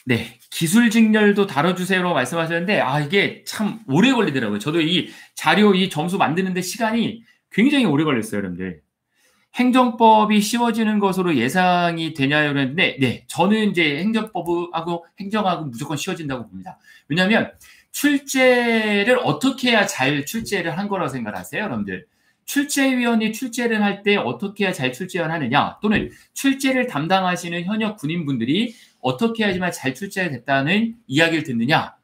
네, 기술 직렬도 다뤄주세요라고 말씀하셨는데, 이게 참 오래 걸리더라고요. 저도 이 자료, 이 점수 만드는데 시간이 굉장히 오래 걸렸어요, 여러분들. 행정법이 쉬워지는 것으로 예상이 되냐요? 그랬는데, 네, 저는 이제 행정법하고 행정하고 무조건 쉬워진다고 봅니다. 왜냐하면 출제를 어떻게 해야 잘 출제를 한 거라고 생각하세요, 여러분들? 출제위원이 출제를 할 때 어떻게 해야 잘 출제를 하느냐, 또는 출제를 담당하시는 현역 군인분들이 어떻게 해야지만 잘 출제가 됐다는 이야기를 듣느냐?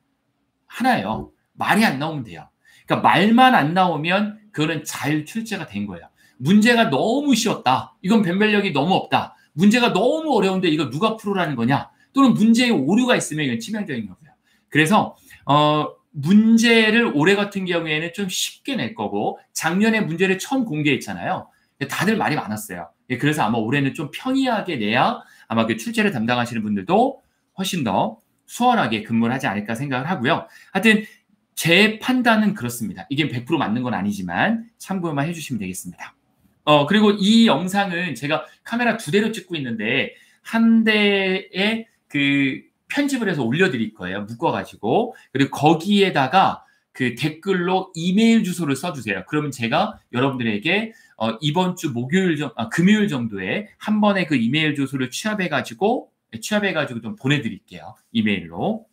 하나예요. 말이 안 나오면 돼요. 그러니까 말만 안 나오면 그거는 잘 출제가 된 거예요. 문제가 너무 쉬웠다. 이건 변별력이 너무 없다. 문제가 너무 어려운데 이거 누가 풀으라는 거냐? 또는 문제에 오류가 있으면 이건 치명적인 거고요. 그래서 문제를 올해 같은 경우에는 좀 쉽게 낼 거고, 작년에 문제를 처음 공개했잖아요. 다들 말이 많았어요. 그래서 아마 올해는 좀 평이하게 내야 아마 그 출제를 담당하시는 분들도 훨씬 더 수월하게 근무를 하지 않을까 생각을 하고요. 하여튼 제 판단은 그렇습니다. 이게 100% 맞는 건 아니지만 참고만 해주시면 되겠습니다. 그리고 이 영상은 제가 카메라 2대로 찍고 있는데 한 대에 그 편집을 해서 올려드릴 거예요. 묶어가지고. 그리고 거기에다가 그 댓글로 이메일 주소를 써주세요. 그러면 제가 여러분들에게 이번 주 금요일 정도에 한 번에 그 이메일 주소를 취합해가지고 좀 보내드릴게요. 이메일로.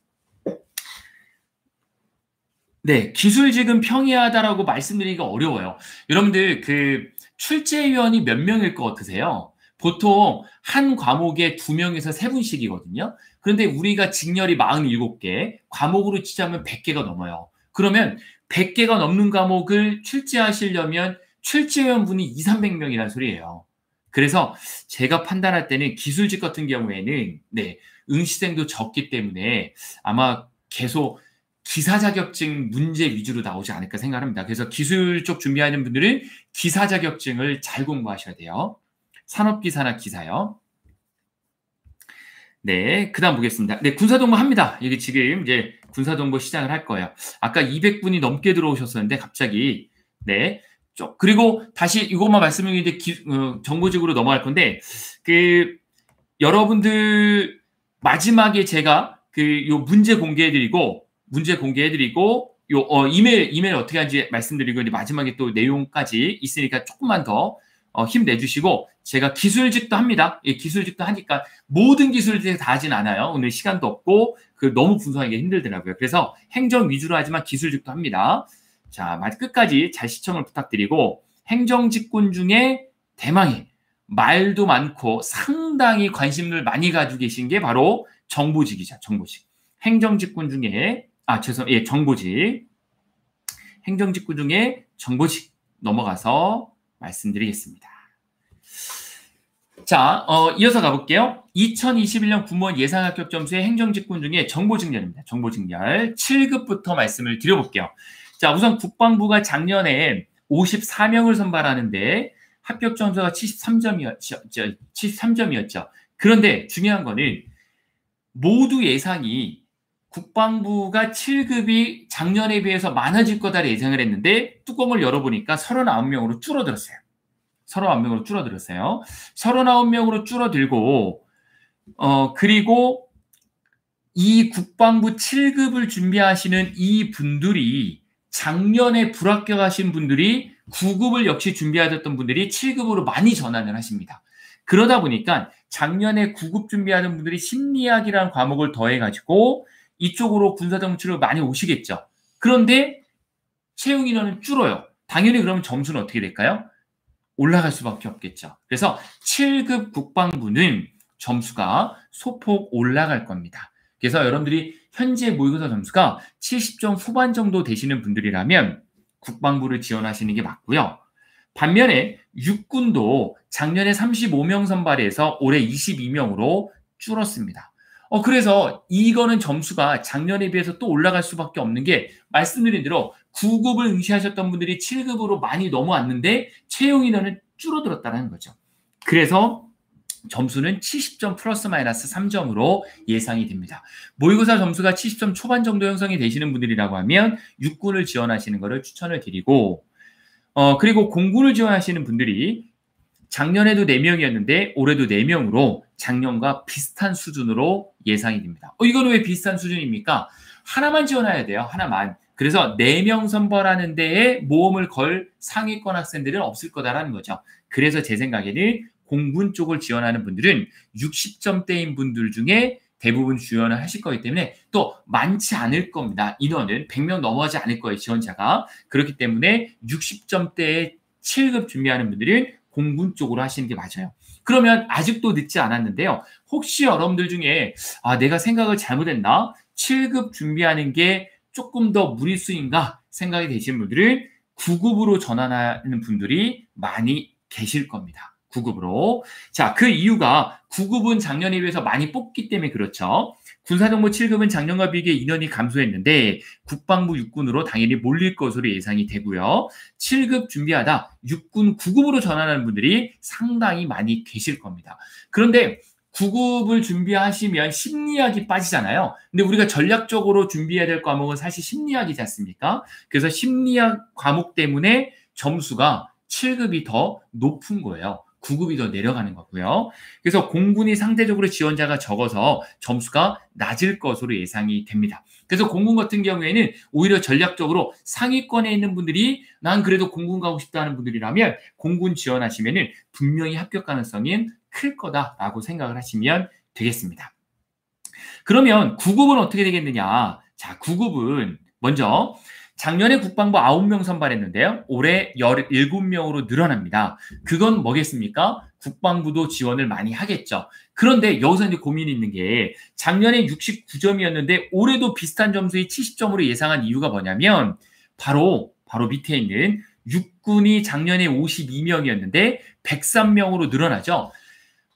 네, 기술직은 평이하다라고 말씀드리기가 어려워요. 여러분들 그 출제위원이 몇 명일 것 같으세요? 보통 한 과목에 2명에서 3분씩이거든요. 그런데 우리가 직렬이 47개, 과목으로 치자면 100개가 넘어요. 그러면 100개가 넘는 과목을 출제하시려면 출제위원분이 200~300명이라는 소리예요. 그래서 제가 판단할 때는 기술직 같은 경우에는 네, 응시생도 적기 때문에 아마 계속 기사 자격증 문제 위주로 나오지 않을까 생각합니다. 그래서 기술 쪽 준비하는 분들은 기사 자격증을 잘 공부하셔야 돼요. 산업기사나 기사요. 네, 그 다음 보겠습니다. 네, 군사정보 합니다. 이게 지금 이제 군사정보 시작을 할 거예요. 아까 200분이 넘게 들어오셨었는데 갑자기 네, 그리고 다시 이것만 말씀드리는데 정보직으로 넘어갈 건데 그 여러분들 마지막에 제가 요 문제 공개해드리고 이메일 어떻게 하는지 말씀드리고 마지막에 또 내용까지 있으니까 조금만 더 힘내주시고, 제가 기술직도 합니다. 예, 기술직도 하니까 모든 기술직이 다 하진 않아요. 오늘 시간도 없고 너무 분석하기 힘들더라고요. 그래서 행정 위주로 하지만 기술직도 합니다. 자, 끝까지 잘 시청을 부탁드리고, 행정직군 중에 대망의 말도 많고 상당히 관심을 많이 가지고 계신 게 바로 정보직이죠. 정보직. 행정직군 중에 정보직. 행정직군 중에 정보직 넘어가서 말씀드리겠습니다. 자, 이어서 가볼게요. 2021년 군무원 예상합격 점수의 행정직군 중에 정보직렬입니다. 정보직렬 7급부터 말씀을 드려볼게요. 자, 우선 국방부가 작년에 54명을 선발하는데 합격 점수가 73점이었죠. 그런데 중요한 거는 모두 예상이 국방부가 7급이 작년에 비해서 많아질 거다 예상을 했는데 뚜껑을 열어보니까 39명으로 줄어들었어요. 39명으로 줄어들고 그리고 이 국방부 7급을 준비하시는 이 분들이 작년에 불합격하신 분들이 9급을 역시 준비하셨던 분들이 7급으로 많이 전환을 하십니다. 그러다 보니까 작년에 9급 준비하는 분들이 심리학이라는 과목을 더해가지고 이쪽으로 군사정치로 많이 오시겠죠. 그런데 채용 인원은 줄어요. 당연히 그러면 점수는 어떻게 될까요? 올라갈 수밖에 없겠죠. 그래서 7급 국방부는 점수가 소폭 올라갈 겁니다. 그래서 여러분들이 현재 모의고사 점수가 70점 후반 정도 되시는 분들이라면 국방부를 지원하시는 게 맞고요. 반면에 육군도 작년에 35명 선발해서 올해 22명으로 줄었습니다. 그래서 이거는 점수가 작년에 비해서 또 올라갈 수밖에 없는 게 말씀드린 대로 9급을 응시하셨던 분들이 7급으로 많이 넘어왔는데 채용 인원은 줄어들었다는 거죠. 그래서 점수는 70점 플러스 마이너스 3점으로 예상이 됩니다. 모의고사 점수가 70점 초반 정도 형성이 되시는 분들이라고 하면 육군을 지원하시는 것을 추천을 드리고 그리고 공군을 지원하시는 분들이 작년에도 4명이었는데 올해도 4명으로 작년과 비슷한 수준으로 예상이 됩니다. 이건 왜 비슷한 수준입니까? 하나만 지원해야 돼요. 하나만. 그래서 4명 선발하는 데에 모험을 걸 상위권 학생들은 없을 거다라는 거죠. 그래서 제 생각에는 공군 쪽을 지원하는 분들은 60점대인 분들 중에 대부분 지원을 하실 거기 때문에 또 많지 않을 겁니다. 인원은 100명 넘어가지 않을 거예요. 지원자가. 그렇기 때문에 60점대에 7급 준비하는 분들은 공군 쪽으로 하시는 게 맞아요. 그러면 아직도 늦지 않았는데요. 혹시 여러분들 중에 내가 생각을 잘못했나? 7급 준비하는 게 조금 더 무리수인가 생각이 되시는 분들은 9급으로 전환하는 분들이 많이 계실 겁니다. 9급으로. 자, 그 이유가 9급은 작년에 비해서 많이 뽑기 때문에 그렇죠. 군사정보 7급은 작년과 비교해 인원이 감소했는데 국방부 육군으로 당연히 몰릴 것으로 예상이 되고요. 7급 준비하다 육군 9급으로 전환하는 분들이 상당히 많이 계실 겁니다. 그런데 9급을 준비하시면 심리학이 빠지잖아요. 근데 우리가 전략적으로 준비해야 될 과목은 사실 심리학이지 않습니까? 그래서 심리학 과목 때문에 점수가 7급이 더 높은 거예요. 9급이 더 내려가는 거고요. 그래서 공군이 상대적으로 지원자가 적어서 점수가 낮을 것으로 예상이 됩니다. 그래서 공군 같은 경우에는 오히려 전략적으로 상위권에 있는 분들이 난 그래도 공군 가고 싶다는 분들이라면 공군 지원하시면은 분명히 합격 가능성이 클 거다라고 생각을 하시면 되겠습니다. 그러면 9급은 어떻게 되겠느냐? 자, 9급은 먼저 작년에 국방부 9명 선발했는데요. 올해 17명으로 늘어납니다. 그건 뭐겠습니까? 국방부도 지원을 많이 하겠죠. 그런데 여기서 이제 고민이 있는 게 작년에 69점이었는데 올해도 비슷한 점수의 70점으로 예상한 이유가 뭐냐면 바로 밑에 있는 육군이 작년에 52명이었는데 103명으로 늘어나죠.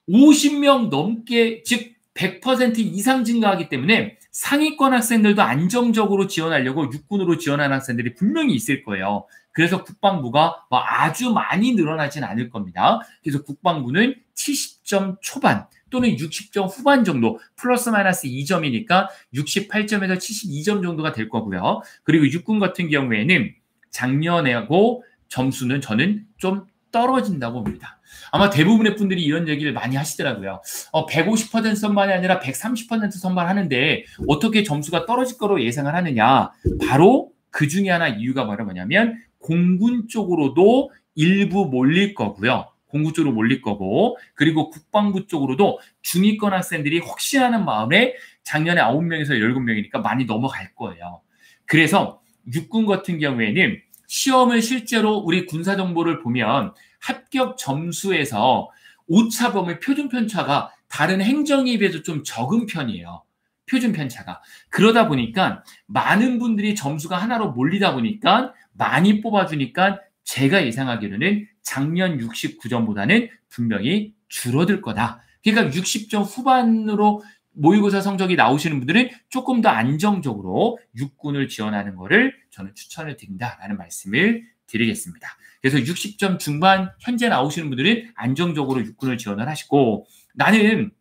50명 넘게, 즉 100% 이상 증가하기 때문에 상위권 학생들도 안정적으로 지원하려고 육군으로 지원하는 학생들이 분명히 있을 거예요. 그래서 국방부가 아주 많이 늘어나진 않을 겁니다. 그래서 국방부는 70점 초반 또는 60점 후반 정도, 플러스 마이너스 2점이니까 68점에서 72점 정도가 될 거고요. 그리고 육군 같은 경우에는 작년하고 점수는 저는 좀 떨어진다고 봅니다. 아마 대부분의 분들이 이런 얘기를 많이 하시더라고요. 150% 선발이 아니라 130% 선발하는데 어떻게 점수가 떨어질 거로 예상을 하느냐. 바로 그 중에 하나 이유가 뭐냐면 공군 쪽으로도 일부 몰릴 거고요. 공군 쪽으로 몰릴 거고, 그리고 국방부 쪽으로도 중위권 학생들이 혹시나 하는 마음에 작년에 9명에서 17명이니까 많이 넘어갈 거예요. 그래서 육군 같은 경우에는 시험을 실제로 우리 군사정보를 보면 합격 점수에서 오차범위 표준 편차가 다른 행정에 비해서 좀 적은 편이에요. 표준 편차가. 그러다 보니까 많은 분들이 점수가 하나로 몰리다 보니까 많이 뽑아주니까 제가 예상하기로는 작년 69점보다는 분명히 줄어들 거다. 그러니까 60점 후반으로 모의고사 성적이 나오시는 분들은 조금 더 안정적으로 육군을 지원하는 것을 저는 추천을 드린다라는 말씀을 드리겠습니다. 그래서 60점 중반 현재 나오시는 분들은 안정적으로 육군을 지원을 하시고, 나는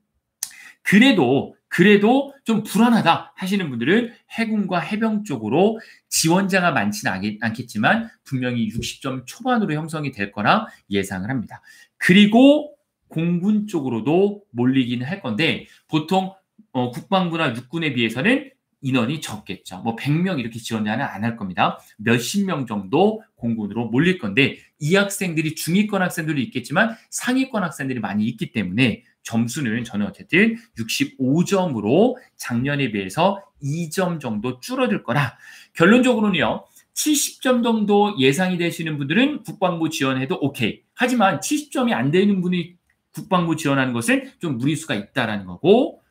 그래도 좀 불안하다 하시는 분들은 해군과 해병 쪽으로 지원자가 많지는 않겠지만 분명히 60점 초반으로 형성이 될 거라 예상을 합니다. 그리고 공군 쪽으로도 몰리기는 할 건데 보통 국방부나 육군에 비해서는 인원이 적겠죠. 100명 이렇게 지원자는 안 할 겁니다. 몇십 명 정도 공군으로 몰릴 건데 이 학생들이 중위권 학생들도 있겠지만 상위권 학생들이 많이 있기 때문에 점수는 저는 어쨌든 65점으로 작년에 비해서 2점 정도 줄어들 거라. 결론적으로는요. 70점 정도 예상이 되시는 분들은 국방부 지원해도 오케이. 하지만 70점이 안 되는 분이 국방부 지원하는 것은 좀 무리수가 있다라는 거고,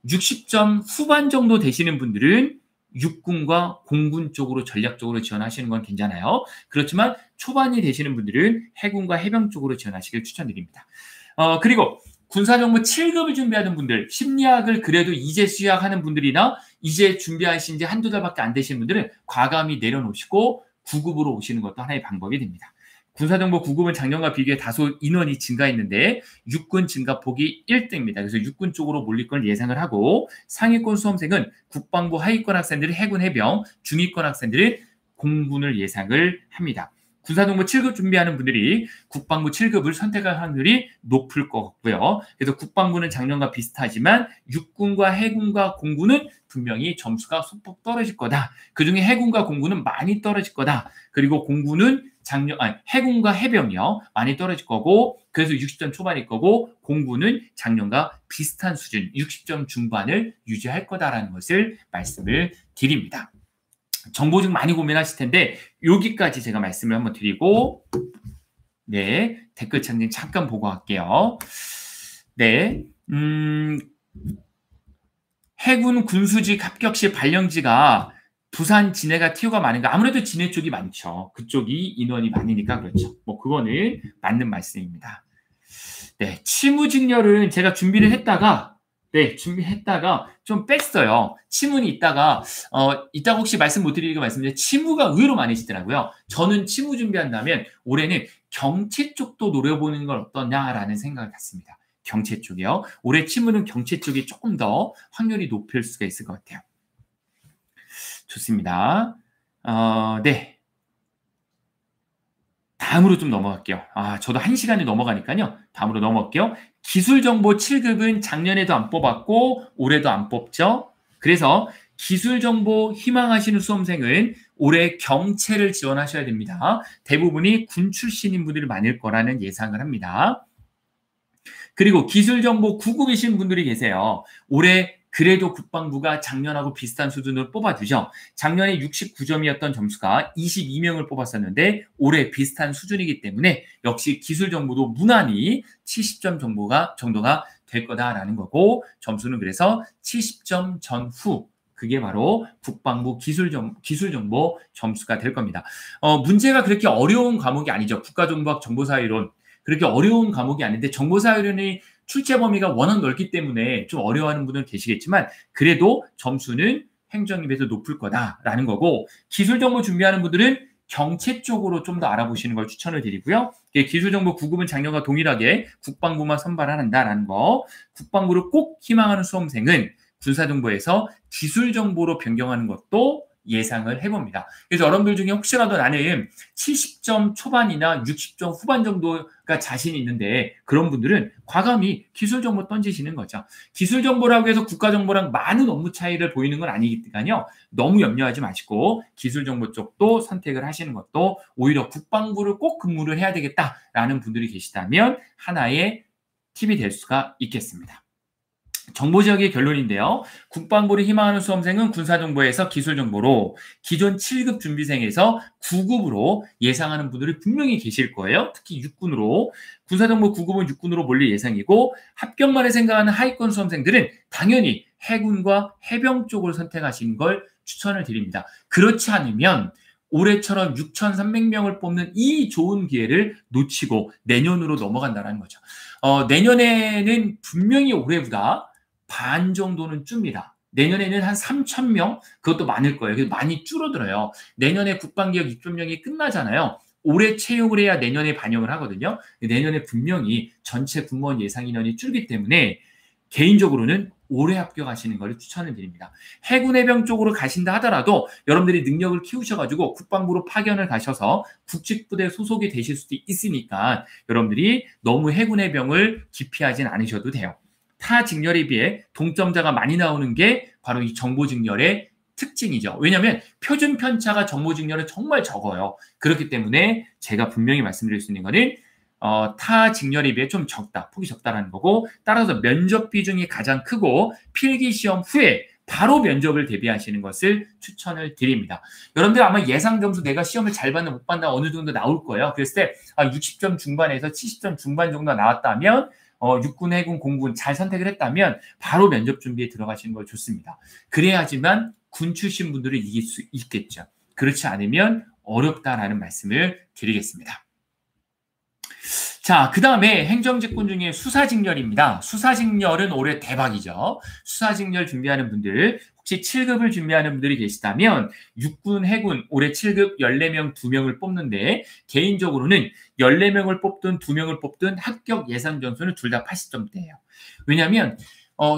60점 후반 정도 되시는 분들은 육군과 공군 쪽으로 전략적으로 지원하시는 건 괜찮아요. 그렇지만 초반이 되시는 분들은 해군과 해병 쪽으로 지원하시길 추천드립니다. 그리고 군사정보 7급을 준비하는 분들, 심리학을 그래도 이제 시작하는 분들이나 이제 준비하신 지 한두 달밖에 안 되시는 분들은 과감히 내려놓으시고 9급으로 오시는 것도 하나의 방법이 됩니다. 군사정보 9급은 작년과 비교해 다소 인원이 증가했는데 육군 증가폭이 1등입니다. 그래서 육군 쪽으로 몰릴 걸 예상을 하고, 상위권 수험생은 국방부 하위권 학생들이 해군 해병, 중위권 학생들이 공군을 예상을 합니다. 군사정보 7급 준비하는 분들이 국방부 7급을 선택할 확률이 높을 것 같고요. 그래서 국방부는 작년과 비슷하지만 육군과 해군과 공군은 분명히 점수가 소폭 떨어질 거다. 그중에 해군과 공군은 많이 떨어질 거다. 그리고 공군은 해군과 해병이요. 많이 떨어질 거고, 그래서 60점 초반일 거고, 공군은 작년과 비슷한 수준, 60점 중반을 유지할 거다라는 것을 말씀을 드립니다. 정보 좀 많이 고민하실 텐데, 여기까지 제가 말씀을 한번 드리고, 네, 댓글창님 잠깐 보고 갈게요. 네, 해군 군수직 합격시 발령지가 부산 진해가 티오가 많은가? 아무래도 진해 쪽이 많죠. 그쪽이 인원이 많으니까 그렇죠. 뭐 그거는 맞는 말씀입니다. 네, 치무직렬은 제가 준비를 했다가 좀 뺐어요. 치무는 이따가 혹시 말씀 못 드리니까 말씀드리면 치무가 의외로 많으시더라고요. 저는 치무 준비한다면 올해는 경체 쪽도 노려보는 건 어떠냐라는 생각을 갖습니다. 경체 쪽이요. 올해 치무는 경체 쪽이 조금 더 확률이 높을 수가 있을 것 같아요. 좋습니다. 네. 다음으로 좀 넘어갈게요. 저도 1시간이 넘어가니까요. 다음으로 넘어갈게요. 기술정보 7급은 작년에도 안 뽑았고 올해도 안 뽑죠. 그래서 기술정보 희망하시는 수험생은 올해 경체를 지원하셔야 됩니다. 대부분이 군 출신인 분들이 많을 거라는 예상을 합니다. 그리고 기술정보 9급이신 분들이 계세요. 올해 그래도 국방부가 작년하고 비슷한 수준으로 뽑아주죠. 작년에 69점이었던 점수가 22명을 뽑았었는데 올해 비슷한 수준이기 때문에 역시 기술정보도 무난히 70점 정도가 될 거다라는 거고, 점수는 그래서 70점 전후, 그게 바로 국방부 기술정보 점수가 될 겁니다. 문제가 그렇게 어려운 과목이 아니죠. 국가정보학 정보사회론 그렇게 어려운 과목이 아닌데, 정보사회론이 출제 범위가 워낙 넓기 때문에 좀 어려워하는 분들은 계시겠지만 그래도 점수는 행정에 비해서 높을 거다라는 거고, 기술정보 준비하는 분들은 경체 쪽으로 좀 더 알아보시는 걸 추천을 드리고요. 기술정보 9급은 작년과 동일하게 국방부만 선발한다라는 거, 국방부를 꼭 희망하는 수험생은 군사정보에서 기술정보로 변경하는 것도 예상을 해봅니다. 그래서 여러분들 중에 혹시라도 나는 70점 초반이나 60점 후반 정도가 자신이 있는데, 그런 분들은 과감히 기술정보 던지시는 거죠. 기술정보라고 해서 국가정보랑 많은 업무 차이를 보이는 건 아니니까요. 너무 염려하지 마시고 기술정보 쪽도 선택을 하시는 것도 오히려 국방부를 꼭 근무를 해야 되겠다라는 분들이 계시다면 하나의 팁이 될 수가 있겠습니다. 정보지역의 결론인데요. 국방부를 희망하는 수험생은 군사정보에서 기술정보로, 기존 7급 준비생에서 9급으로 예상하는 분들이 분명히 계실 거예요. 특히 육군으로, 군사정보 9급은 육군으로 몰릴 예상이고, 합격만을 생각하는 하위권 수험생들은 당연히 해군과 해병 쪽을 선택하시는 걸 추천을 드립니다. 그렇지 않으면 올해처럼 6,300명을 뽑는 이 좋은 기회를 놓치고 내년으로 넘어간다는 거죠. 내년에는 분명히 올해보다 반 정도는 줍니다. 내년에는 한 3,000명? 그것도 많을 거예요. 그래서 많이 줄어들어요. 내년에 국방개혁 입점령이 끝나잖아요. 올해 채용을 해야 내년에 반영을 하거든요. 내년에 분명히 전체 군무원 예상 인원이 줄기 때문에 개인적으로는 올해 합격하시는 걸 추천을 드립니다. 해군 해병 쪽으로 가신다 하더라도 여러분들이 능력을 키우셔가지고 국방부로 파견을 가셔서 국직부대 소속이 되실 수도 있으니까 여러분들이 너무 해군 해병을 기피하진 않으셔도 돼요. 타 직렬에 비해 동점자가 많이 나오는 게 바로 이 정보직렬의 특징이죠. 왜냐하면 표준 편차가 정보직렬은 정말 적어요. 그렇기 때문에 제가 분명히 말씀드릴 수 있는 거는 타 직렬에 비해 좀 적다, 폭이 적다라는 거고, 따라서 면접 비중이 가장 크고 필기시험 후에 바로 면접을 대비하시는 것을 추천을 드립니다. 여러분들 아마 예상 점수 내가 시험을 잘 봤나 못 봤나 어느 정도 나올 거예요. 그랬을 때 60점 중반에서 70점 중반 정도 나왔다면 육군, 해군, 공군 잘 선택을 했다면 바로 면접 준비에 들어가시는 걸 좋습니다. 그래야지만 군 출신 분들을 이길 수 있겠죠. 그렇지 않으면 어렵다라는 말씀을 드리겠습니다. 자, 그 다음에 행정직군 중에 수사직렬입니다. 수사직렬은 올해 대박이죠. 수사직렬 준비하는 분들, 혹시 7급을 준비하는 분들이 계시다면 육군, 해군 올해 7급 14명 2명을 뽑는데, 개인적으로는 14명을 뽑든 2명을 뽑든 합격 예상 점수는 둘 다 80점대예요. 왜냐하면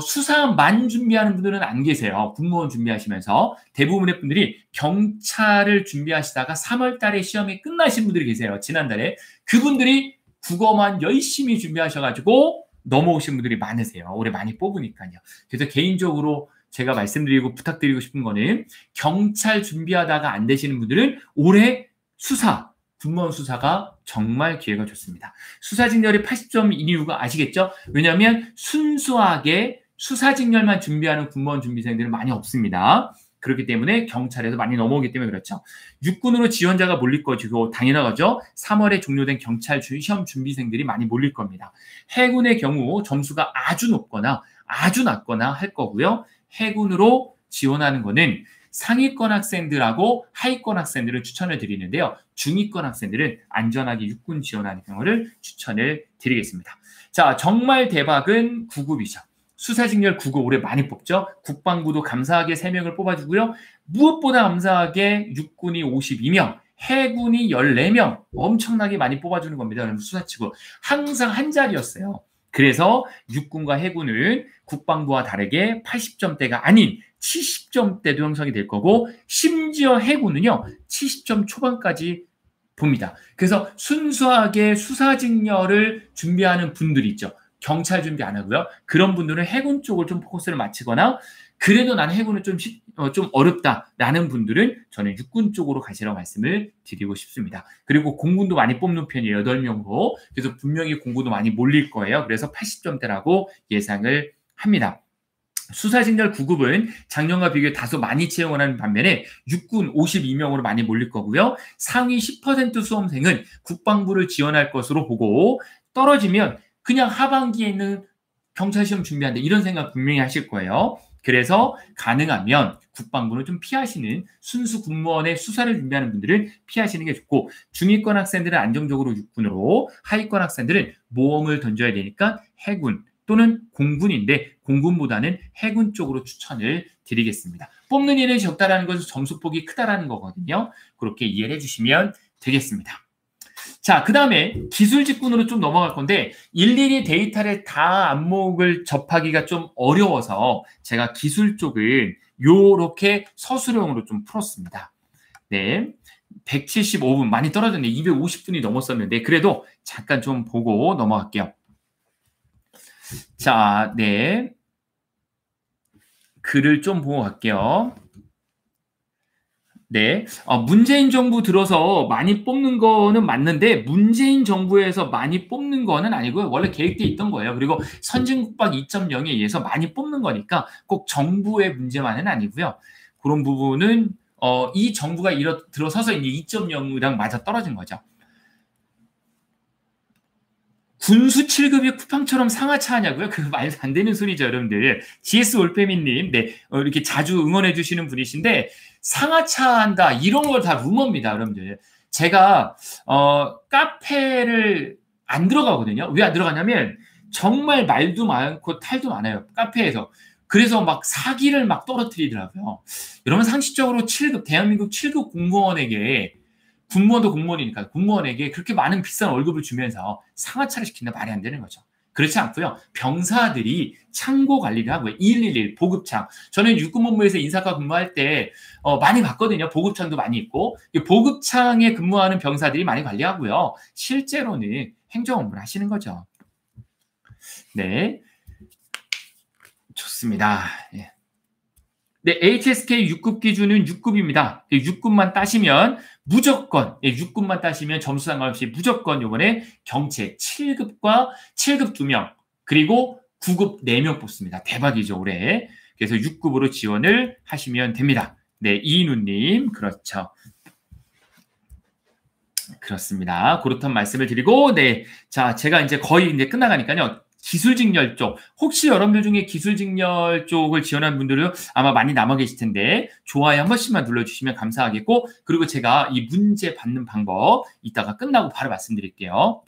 수사만 준비하는 분들은 안 계세요. 공무원 준비하시면서. 대부분의 분들이 경찰을 준비하시다가 3월 달에 시험이 끝나신 분들이 계세요. 지난달에. 그분들이 국어만 열심히 준비하셔가지고 넘어오신 분들이 많으세요. 올해 많이 뽑으니까요. 그래서 개인적으로 제가 말씀드리고 부탁드리고 싶은 거는 경찰 준비하다가 안 되시는 분들은 올해 군무원 수사가 정말 기회가 좋습니다. 수사직렬이 80점인 이유가 아시겠죠? 왜냐하면 순수하게 수사직렬만 준비하는 군무원 준비생들은 많이 없습니다. 그렇기 때문에 경찰에서 많이 넘어오기 때문에 그렇죠. 육군으로 지원자가 몰릴 것이고 당연하죠. 3월에 종료된 경찰 시험 준비생들이 많이 몰릴 겁니다. 해군의 경우 점수가 아주 높거나 아주 낮거나 할 거고요. 해군으로 지원하는 거는 상위권 학생들하고 하위권 학생들을 추천을 드리는데요. 중위권 학생들은 안전하게 육군 지원하는 경우를 추천을 드리겠습니다. 자, 정말 대박은 9급이죠. 수사직렬 9급 올해 많이 뽑죠. 국방부도 감사하게 3명을 뽑아주고요. 무엇보다 감사하게 육군이 52명, 해군이 14명 엄청나게 많이 뽑아주는 겁니다. 여러분 수사치고 항상 한 자리였어요. 그래서 육군과 해군은 국방부와 다르게 80점대가 아닌 70점대도 형성이 될 거고 심지어 해군은요 70점 초반까지 봅니다. 그래서 순수하게 수사직렬을 준비하는 분들이 있죠. 경찰 준비 안 하고요. 그런 분들은 해군 쪽을 좀 포커스를 맞추거나 그래도 나는 해군은 좀 어렵다라는 분들은 저는 육군 쪽으로 가시라고 말씀을 드리고 싶습니다. 그리고 공군도 많이 뽑는 편이에요. 8명으로. 그래서 분명히 공군도 많이 몰릴 거예요. 그래서 80점대라고 예상을 합니다. 수사직렬 9급은 작년과 비교해 다소 많이 채용을 하는 반면에 육군 52명으로 많이 몰릴 거고요. 상위 10% 수험생은 국방부를 지원할 것으로 보고 떨어지면 그냥 하반기에 있는 경찰시험 준비한다 이런 생각 분명히 하실 거예요. 그래서 가능하면 국방부는 좀 피하시는 순수 군무원의 수사를 준비하는 분들은 피하시는 게 좋고 중위권 학생들은 안정적으로 육군으로 하위권 학생들은 모험을 던져야 되니까 해군 또는 공군인데 공군보다는 해군 쪽으로 추천을 드리겠습니다. 뽑는 일이 적다라는 것은 점수폭이 크다라는 거거든요. 그렇게 이해를 해주시면 되겠습니다. 자, 그 다음에 기술직군으로 좀 넘어갈 건데 일일이 데이터를 다 안목을 접하기가 좀 어려워서 제가 기술 쪽을 요렇게 서술형으로 좀 풀었습니다. 네, 175분 많이 떨어졌네. 250분이 넘었었는데 그래도 잠깐 좀 보고 넘어갈게요. 자, 네, 글을 좀 보고 갈게요. 네, 문재인 정부 들어서 많이 뽑는 거는 맞는데 문재인 정부에서 많이 뽑는 거는 아니고요. 원래 계획돼 있던 거예요. 그리고 선진국박 2.0에 의해서 많이 뽑는 거니까 꼭 정부의 문제만은 아니고요. 그런 부분은 이 정부가 들어서서 이제 2.0이랑 맞아 떨어진 거죠. 군수 7급이 쿠팡처럼 상하차 하냐고요? 그거 말도 안 되는 소리죠, 여러분들. GS 올빼미님, 네, 이렇게 자주 응원해 주시는 분이신데 상하차 한다 이런 걸 다 루머입니다, 여러분들. 제가 카페를 안 들어가거든요. 왜 안 들어가냐면 정말 말도 많고 탈도 많아요, 카페에서. 그래서 막 사기를 막 떨어뜨리더라고요. 여러분 상식적으로 7급 대한민국 7급 공무원에게 군무원도 공무원이니까 군무원에게 그렇게 많은 비싼 월급을 주면서 상하차를 시킨다 말이 안 되는 거죠. 그렇지 않고요. 병사들이 창고 관리를 하고요. 2111 보급창. 저는 육군본부에서 인사과 근무할 때 많이 봤거든요. 보급창도 많이 있고 보급창에 근무하는 병사들이 많이 관리하고요. 실제로는 행정 업무를 하시는 거죠. 네, 좋습니다. 네. 네, HSK 6급 기준은 6급입니다. 6급만 따시면 무조건 6급만 따시면 점수 상관없이 무조건 이번에 경체 7급과 7급 2명 그리고 9급 4명 뽑습니다. 대박이죠 올해. 그래서 6급으로 지원을 하시면 됩니다. 네, 이인우님 그렇죠. 그렇습니다. 그렇단 말씀을 드리고 네, 자 제가 이제 거의 이제 끝나가니까요. 기술직렬 쪽 혹시 여러분들 중에 기술직렬 쪽을 지원한 분들은 아마 많이 남아 계실 텐데 좋아요 한 번씩만 눌러주시면 감사하겠고 그리고 제가 이 문제 받는 방법 이따가 끝나고 바로 말씀드릴게요.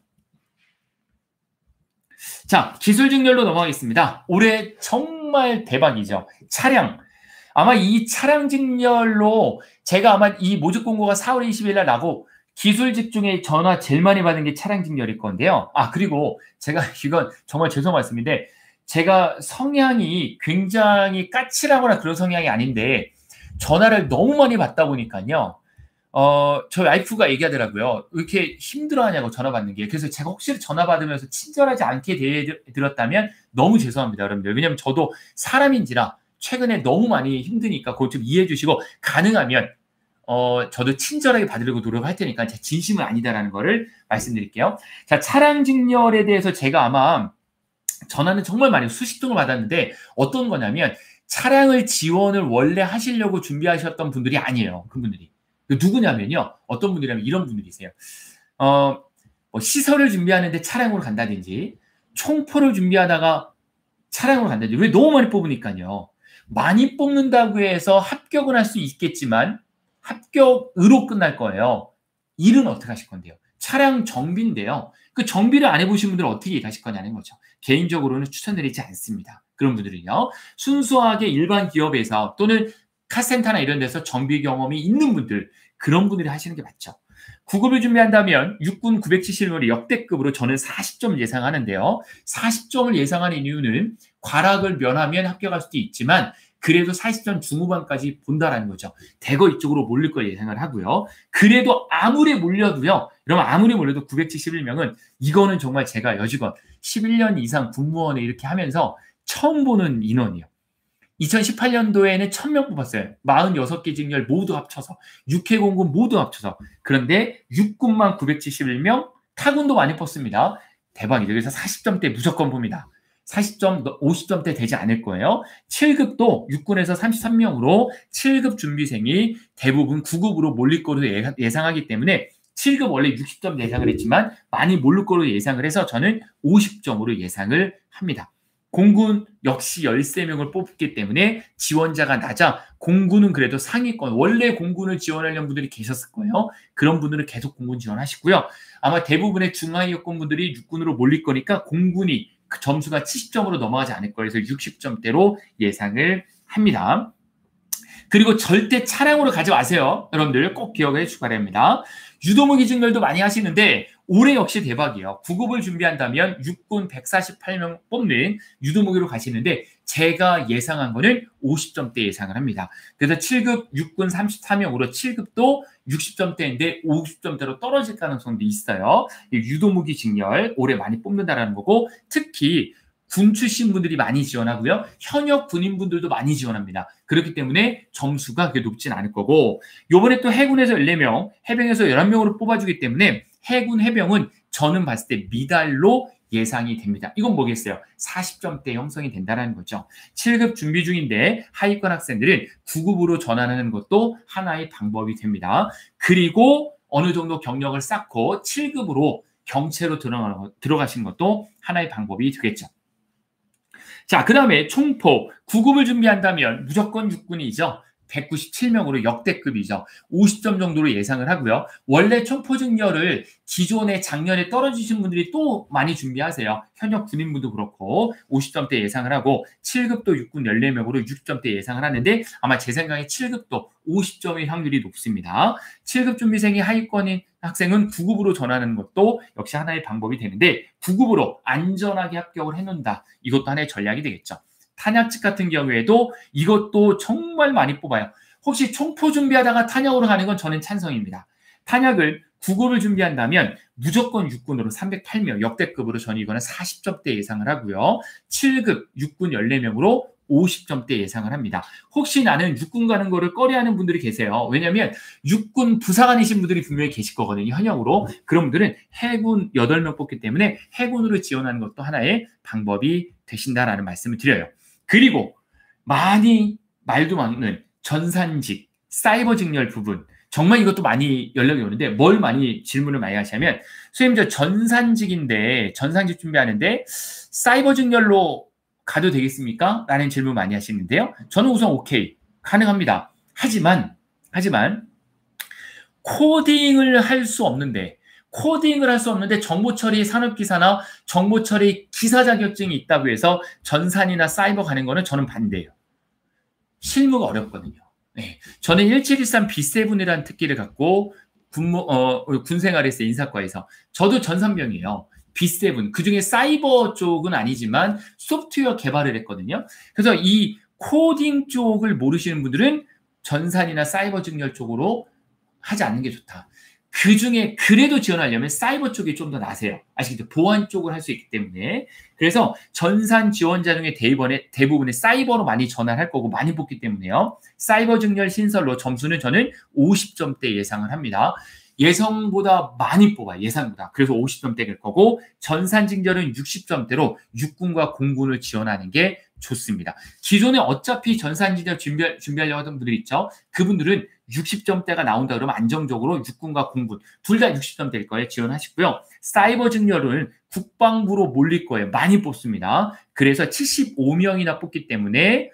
자, 기술직렬로 넘어가겠습니다. 올해 정말 대박이죠. 차량. 아마 이 차량 직렬로 제가 아마 이 모집 공고가 4월 20일 날 나고 기술직 중에 전화 제일 많이 받은 게 차량 직렬일 건데요. 아, 그리고 제가 이건 정말 죄송한 말씀인데 제가 성향이 굉장히 까칠하거나 그런 성향이 아닌데 전화를 너무 많이 받다 보니까요. 저희 와이프가 얘기하더라고요. 왜 이렇게 힘들어하냐고 전화 받는 게. 그래서 제가 혹시 전화 받으면서 친절하지 않게 대해드렸다면 너무 죄송합니다, 여러분들. 왜냐면 저도 사람인지라 최근에 너무 많이 힘드니까 그거 좀 이해해 주시고 가능하면 저도 친절하게 받으려고 노력할 테니까 제 진심은 아니다라는 거를 말씀드릴게요. 자, 차량 직렬에 대해서 제가 아마 전화는 정말 많이 수십 통을 받았는데 어떤 거냐면 차량을 지원을 원래 하시려고 준비하셨던 분들이 아니에요. 그분들이. 누구냐면요. 어떤 분들이냐면 이런 분들이세요. 뭐 시설을 준비하는데 차량으로 간다든지 총포를 준비하다가 차량으로 간다든지 왜 너무 많이 뽑으니까요. 많이 뽑는다고 해서 합격은 할 수 있겠지만 합격으로 끝날 거예요. 일은 어떻게 하실 건데요? 차량 정비인데요. 그 정비를 안 해보신 분들은 어떻게 일하실 거냐는 거죠. 개인적으로는 추천드리지 않습니다. 그런 분들은요. 순수하게 일반 기업에서 또는 카센터나 이런 데서 정비 경험이 있는 분들, 그런 분들이 하시는 게 맞죠. 9급을 준비한다면 육군 970을 역대급으로 저는 40점 예상하는데요. 40점을 예상하는 이유는 과락을 면하면 합격할 수도 있지만 그래도 40점 중후반까지 본다라는 거죠. 대거 이쪽으로 몰릴 걸 예상을 하고요. 그래도 아무리 몰려도요. 여러분 아무리 몰려도 971명은 이거는 정말 제가 여직원 11년 이상 군무원에 이렇게 하면서 처음 보는 인원이에요. 2018년도에는 1000명 뽑았어요. 46개 직렬 모두 합쳐서. 육해 공군 모두 합쳐서. 그런데 육군만 971명, 타군도 많이 뽑습니다. 대박이죠. 그래서 40점대 무조건 봅니다. 40점, 50점대 되지 않을 거예요. 7급도 육군에서 33명으로 7급 준비생이 대부분 9급으로 몰릴 거로 예상하기 때문에 7급 원래 60점 예상을 했지만 많이 몰릴 거로 예상을 해서 저는 50점으로 예상을 합니다. 공군 역시 13명을 뽑기 때문에 지원자가 낮아 공군은 그래도 상위권, 원래 공군을 지원하려는 분들이 계셨을 거예요. 그런 분들은 계속 공군 지원하시고요. 아마 대부분의 중하위 여권 분들이 육군으로 몰릴 거니까 공군이 그 점수가 70점으로 넘어가지 않을 거예요. 그래서 60점대로 예상을 합니다. 그리고 절대 차량으로 가지 마세요. 여러분들 꼭 기억해 주시기 바랍니다. 유도무기 직렬도 많이 하시는데 올해 역시 대박이에요. 9급을 준비한다면 육군 148명 뽑는 유도무기로 가시는데 제가 예상한 거는 50점대 예상을 합니다. 그래서 7급 육군 34명으로 7급도 60점대인데 50점대로 떨어질 가능성도 있어요. 유도무기 직렬 올해 많이 뽑는다라는 거고 특히 군 출신 분들이 많이 지원하고요. 현역 군인분들도 많이 지원합니다. 그렇기 때문에 점수가 그렇게 높진 않을 거고 요번에 또 해군에서 14명, 해병에서 11명으로 뽑아주기 때문에 해군, 해병은 저는 봤을 때 미달로 예상이 됩니다. 이건 뭐겠어요? 40점대 형성이 된다는 거죠. 7급 준비 중인데 하위권 학생들은 9급으로 전환하는 것도 하나의 방법이 됩니다. 그리고 어느 정도 경력을 쌓고 7급으로 경체로 들어가시는 것도 하나의 방법이 되겠죠. 자, 그 다음에 총포 9급을 준비한다면 무조건 육군이죠. 197명으로 역대급이죠. 50점 정도로 예상을 하고요. 원래 총포 직렬을 기존에 작년에 떨어지신 분들이 또 많이 준비하세요. 현역 군인분도 그렇고 50점대 예상을 하고 7급도 육군 14명으로 60점대 예상을 하는데 아마 제 생각에 7급도 50점의 확률이 높습니다. 7급 준비생이 하위권인 학생은 9급으로 전하는 것도 역시 하나의 방법이 되는데 9급으로 안전하게 합격을 해놓는다. 이것도 하나의 전략이 되겠죠. 탄약직 같은 경우에도 이것도 정말 많이 뽑아요. 혹시 총포 준비하다가 탄약으로 가는 건 저는 찬성입니다. 탄약을 9급을 준비한다면 무조건 육군으로 308명 역대급으로 저는 이거는 40점대 예상을 하고요. 7급 육군 14명으로 50점대 예상을 합니다. 혹시 나는 육군 가는 거를 꺼려하는 분들이 계세요. 왜냐하면 육군 부사관이신 분들이 분명히 계실 거거든요. 현역으로. 그런 분들은 해군 8명 뽑기 때문에 해군으로 지원하는 것도 하나의 방법이 되신다라는 말씀을 드려요. 그리고 많이 말도 많은 전산직, 사이버 직렬 부분 정말 이것도 많이 연락이 오는데 뭘 많이 질문을 많이 하시냐면 선생님 저 전산직인데 전산직 준비하는데 사이버 직렬로 가도 되겠습니까? 라는 질문 많이 하시는데요. 저는 우선 오케이 가능합니다. 하지만 코딩을 할 수 없는데 정보처리 산업기사나 정보처리 기사 자격증이 있다고 해서 전산이나 사이버 가는 거는 저는 반대예요. 실무가 어렵거든요. 네. 저는 1713 B7이라는 특기를 갖고 군 생활에서 인사과에서 저도 전산병이에요. B7, 그중에 사이버 쪽은 아니지만 소프트웨어 개발을 했거든요. 그래서 이 코딩 쪽을 모르시는 분들은 전산이나 사이버 직렬 쪽으로 하지 않는 게 좋다. 그중에 그래도 지원하려면 사이버 쪽이 좀 더 나세요. 아시겠죠? 보안 쪽을 할 수 있기 때문에. 그래서 전산 지원자 중에 대부분의 사이버로 많이 전환할 거고 많이 뽑기 때문에요. 사이버 직렬 신설로 점수는 저는 50점대 예상을 합니다. 예상보다 많이 뽑아요. 예상보다. 그래서 50점대일 거고 전산 직렬은 60점대로 육군과 공군을 지원하는 게 좋습니다. 기존에 어차피 전산 직렬 준비하려고 하던 분들 있죠. 그분들은 60점대가 나온다 그러면 안정적으로 육군과 공군 둘 다 60점대일 거예요. 지원하시고요. 사이버 직렬은 국방부로 몰릴 거예요. 많이 뽑습니다. 그래서 75명이나 뽑기 때문에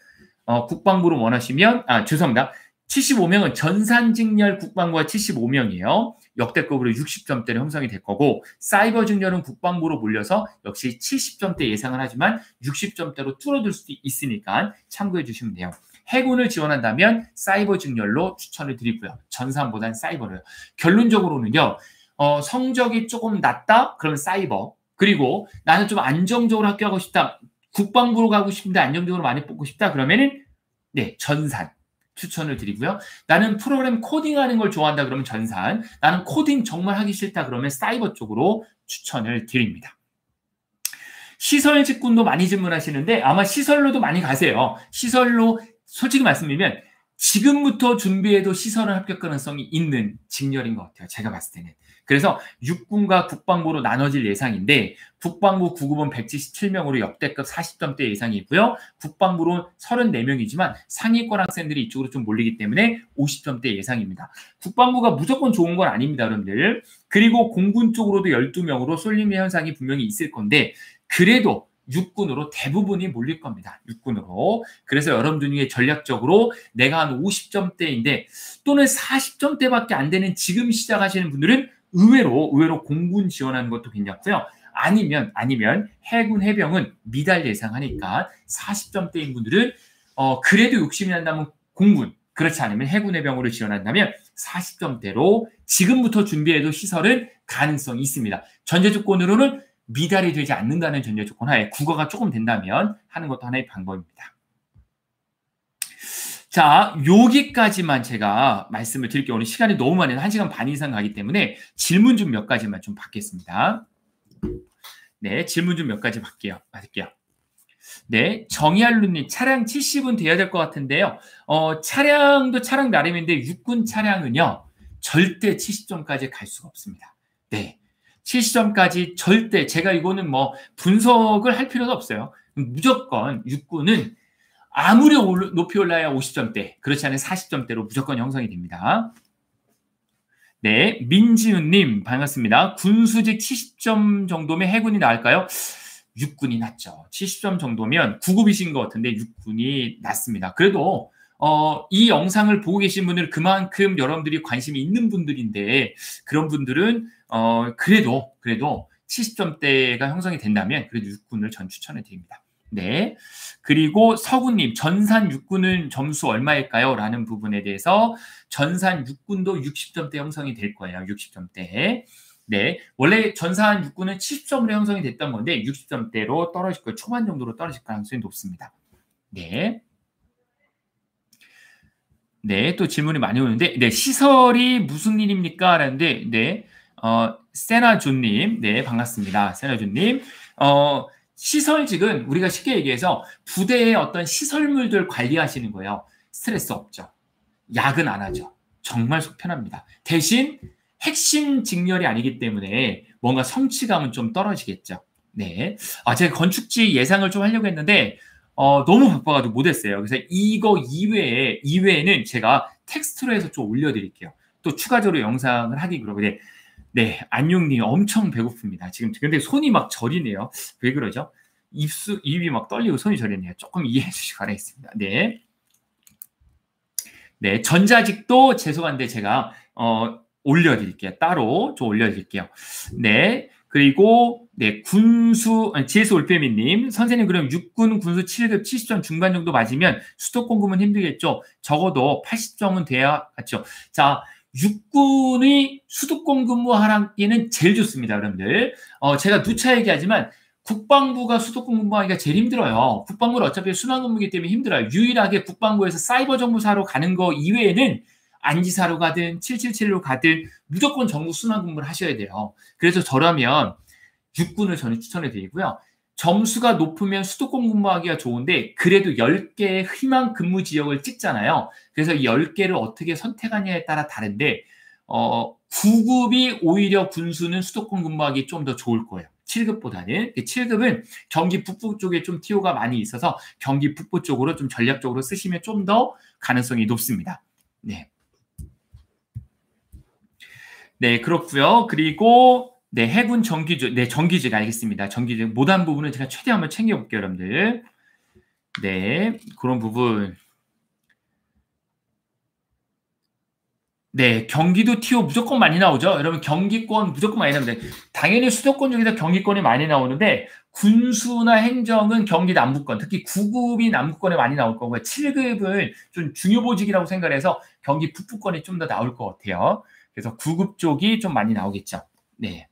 국방부로 원하시면 죄송합니다. 75명은 전산직렬 국방부가 75명이에요. 역대급으로 60점대로 형성이 될 거고 사이버 직렬은 국방부로 몰려서 역시 70점대 예상을 하지만 60점대로 줄어들 수도 있으니까 참고해 주시면 돼요. 해군을 지원한다면 사이버 직렬로 추천을 드리고요. 전산보단 사이버로요. 결론적으로는요. 성적이 조금 낮다? 그러면 사이버. 그리고 나는 좀 안정적으로 학교하고 싶다. 국방부로 가고 싶은데 안정적으로 많이 뽑고 싶다. 그러면은 네, 전산. 추천을 드리고요. 나는 프로그램 코딩하는 걸 좋아한다 그러면 전산, 나는 코딩 정말 하기 싫다 그러면 사이버 쪽으로 추천을 드립니다. 시설 직군도 많이 질문하시는데 아마 시설로도 많이 가세요. 시설로 솔직히 말씀드리면 지금부터 준비해도 시설을 합격 가능성이 있는 직렬인 것 같아요. 제가 봤을 때는. 그래서 육군과 국방부로 나눠질 예상인데 국방부 9급은 177명으로 역대급 40점대 예상이고요. 국방부로 34명이지만 상위권 학생들이 이쪽으로 좀 몰리기 때문에 50점대 예상입니다. 국방부가 무조건 좋은 건 아닙니다, 여러분들. 그리고 공군 쪽으로도 12명으로 쏠림 현상이 분명히 있을 건데 그래도 육군으로 대부분이 몰릴 겁니다. 육군으로. 그래서 여러분들 중에 전략적으로 내가 한 50점대인데 또는 40점대밖에 안 되는 지금 시작하시는 분들은 의외로 공군 지원하는 것도 괜찮고요. 아니면 해군 해병은 미달 예상하니까 40점대인 분들은 그래도 욕심이 난다면 공군, 그렇지 않으면 해군 해병으로 지원한다면 40점대로 지금부터 준비해도 시설은 가능성이 있습니다. 전제 조건으로는 미달이 되지 않는다는 전제 조건 하에 국어가 조금 된다면 하는 것도 하나의 방법입니다. 자, 여기까지만 제가 말씀을 드릴게요. 오늘 시간이 너무 많이 1시간 반 이상 가기 때문에 질문 좀 몇 가지만 좀 받겠습니다. 네, 질문 좀 몇 가지 받을게요. 네, 정희알루님 차량 70은 돼야 될 것 같은데요. 차량도 차량 나름인데 육군 차량은요. 절대 70점까지 갈 수가 없습니다. 네. 70점까지 절대 제가 이거는 뭐 분석을 할 필요도 없어요. 무조건 육군은 아무리 높이 올라야 50점대, 그렇지 않으면 40점대로 무조건 형성이 됩니다. 네, 민지훈님 반갑습니다. 군수직 70점 정도면 해군이 나을까요? 육군이 낫죠. 70점 정도면 9급이신 것 같은데 육군이 낫습니다. 그래도 이 영상을 보고 계신 분들은 그만큼 여러분들이 관심이 있는 분들인데 그런 분들은 그래도 70점대가 형성이 된다면 그래도 육군을 전 추천해 드립니다. 네. 그리고 서구님, 전산 육군은 점수 얼마일까요? 라는 부분에 대해서 전산 육군도 60점대 형성이 될 거예요. 60점대. 네. 원래 전산 육군은 70점으로 형성이 됐던 건데 60점대로 떨어질 거예요. 초반 정도로 떨어질 가능성이 높습니다. 네. 네. 또 질문이 많이 오는데, 네. 시설이 무슨 일입니까? 라는데, 네. 세나조님. 네. 반갑습니다. 세나조님. 시설직은 우리가 쉽게 얘기해서 부대의 어떤 시설물들 관리하시는 거예요. 스트레스 없죠. 야근 안 하죠. 정말 속 편합니다. 대신 핵심 직렬이 아니기 때문에 뭔가 성취감은 좀 떨어지겠죠. 네. 제가 건축지 예상을 좀 하려고 했는데 너무 바빠가지고 못했어요. 그래서 이거 이외에는 제가 텍스트로 해서 좀 올려드릴게요. 또 추가적으로 영상을 하기 그러고 네, 안용님 엄청 배고픕니다. 지금 근데 손이 막 저리네요. 왜 그러죠? 입이 막 떨리고 손이 저리네요. 조금 이해해 주시기 바라겠습니다. 네. 네, 전자직도 죄송한데 제가 올려드릴게요. 따로 좀 올려드릴게요. 네. 그리고 네, GS 올빼미님 선생님 그럼 육군 군수 7급 70점 중반 정도 맞으면 수도권 구면 힘들겠죠? 적어도 80점은 돼야 맞죠? 자, 육군의 수도권 근무하기는 제일 좋습니다, 여러분들. 제가 누차 얘기하지만 국방부가 수도권 근무하기가 제일 힘들어요. 국방부는 어차피 순환근무이기 때문에 힘들어요. 유일하게 국방부에서 사이버 정보사로 가는 거 이외에는 안지사로 가든 777로 가든 무조건 정부 순환근무를 하셔야 돼요. 그래서 저라면 육군을 저는 추천해 드리고요. 점수가 높으면 수도권 근무하기가 좋은데 그래도 10개의 희망 근무 지역을 찍잖아요. 그래서 이 10개를 어떻게 선택하냐에 따라 다른데 9급이 오히려 군수는 수도권 근무하기 좀 더 좋을 거예요. 7급보다는. 7급은 경기 북부 쪽에 좀 TO가 많이 있어서 경기 북부 쪽으로 좀 전략적으로 쓰시면 좀 더 가능성이 높습니다. 네. 네, 그렇고요. 그리고 네, 해군 정규직, 네, 정규직 알겠습니다. 정규직 못한 부분은 제가 최대한 한번 챙겨볼게요, 여러분들. 네, 그런 부분. 네, 경기도 TO 무조건 많이 나오죠. 여러분 경기권 무조건 많이 나옵니다. 당연히 수도권 중에서 경기권이 많이 나오는데 군수나 행정은 경기 남부권, 특히 9급이 남부권에 많이 나올 거고요. 7급은 좀 중요보직이라고 생각해서 경기 북부권이 좀 더 나올 것 같아요. 그래서 9급 쪽이 좀 많이 나오겠죠. 네.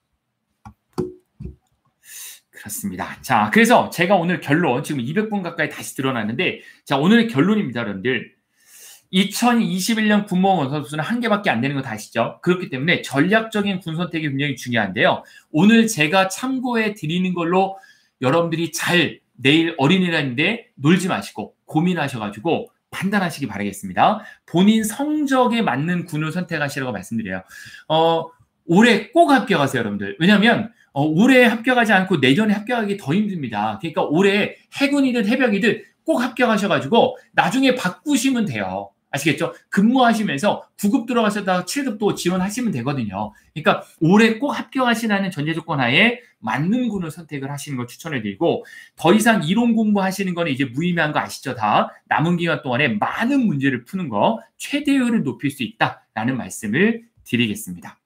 그렇습니다. 자, 그래서 제가 오늘 결론, 지금 200분 가까이 다시 드러났는데, 자, 오늘의 결론입니다, 여러분들. 2021년 군무원 원서수는 한 개밖에 안 되는 거 다 아시죠? 그렇기 때문에 전략적인 군 선택이 굉장히 중요한데요. 오늘 제가 참고해 드리는 걸로 여러분들이 잘 내일 어린이날인데 놀지 마시고 고민하셔가지고 판단하시기 바라겠습니다. 본인 성적에 맞는 군을 선택하시라고 말씀드려요. 올해 꼭 합격하세요, 여러분들. 왜냐하면 올해 합격하지 않고 내년에 합격하기 더 힘듭니다. 그러니까 올해 해군이든 해병이든 꼭 합격하셔가지고 나중에 바꾸시면 돼요. 아시겠죠? 근무하시면서 9급 들어가셨다가 7급도 지원하시면 되거든요. 그러니까 올해 꼭 합격하시라는 전제 조건 하에 맞는 군을 선택을 하시는 걸 추천해 드리고, 더 이상 이론 공부하시는 거는 이제 무의미한 거 아시죠? 다 남은 기간 동안에 많은 문제를 푸는 거 최대율을 높일 수 있다라는 말씀을 드리겠습니다.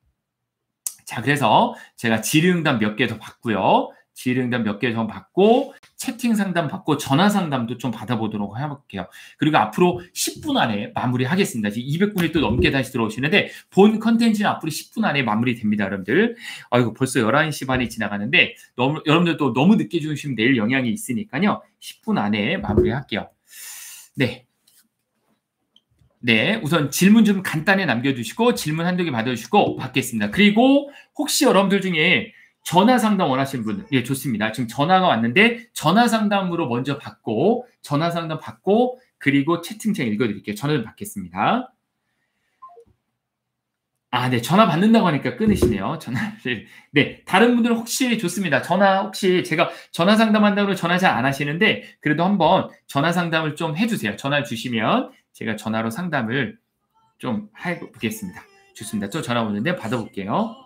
자, 그래서 제가 질의응답 몇 개 더 받고요. 질의응답 몇 개 더 받고 채팅 상담 받고 전화 상담도 좀 받아보도록 해볼게요. 그리고 앞으로 10분 안에 마무리하겠습니다. 지금 200분이 또 넘게 다시 들어오시는데 본 컨텐츠는 앞으로 10분 안에 마무리됩니다, 여러분들. 아이고 벌써 11시 반이 지나가는데 여러분들도 너무 늦게 주시면 내일 영향이 있으니까요. 10분 안에 마무리할게요. 네. 네, 우선 질문 좀 간단히 남겨주시고 질문 한두 개 받아주시고 받겠습니다. 그리고 혹시 여러분들 중에 전화 상담 원하시는 분, 예, 좋습니다. 지금 전화가 왔는데 전화 상담으로 먼저 받고 전화 상담 받고 그리고 채팅창 읽어드릴게요. 전화를 받겠습니다. 아, 네, 전화 받는다고 하니까 끊으시네요. 전화를. 네, 다른 분들 혹시 좋습니다. 전화 혹시 제가 전화 상담한다고 전화 잘 안 하시는데 그래도 한번 전화 상담을 좀 해주세요. 전화 주시면 제가 전화로 상담을 좀 해보겠습니다. 좋습니다. 저 전화 오는데 받아볼게요.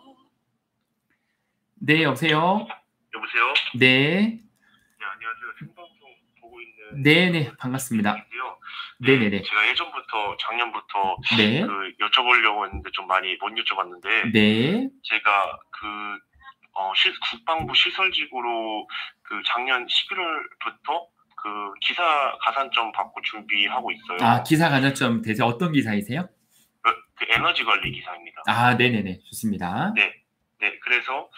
네, 여보세요? 여보세요? 네. 네, 안녕하세요. 생방송 보고 있는 네네, 반갑습니다. 네네네. 제가 예전부터, 작년부터 네. 여쭤보려고 했는데 좀 많이 못 여쭤봤는데, 네. 제가 국방부 시설직으로 작년 11월부터 기사 가산점 받고 준비하고 있어요. 아, 기사 가산점 대체 어떤 기사이세요? 에너지 관리 기사입니다. 아, 네네네. 좋습니다. 네. 네, 그래서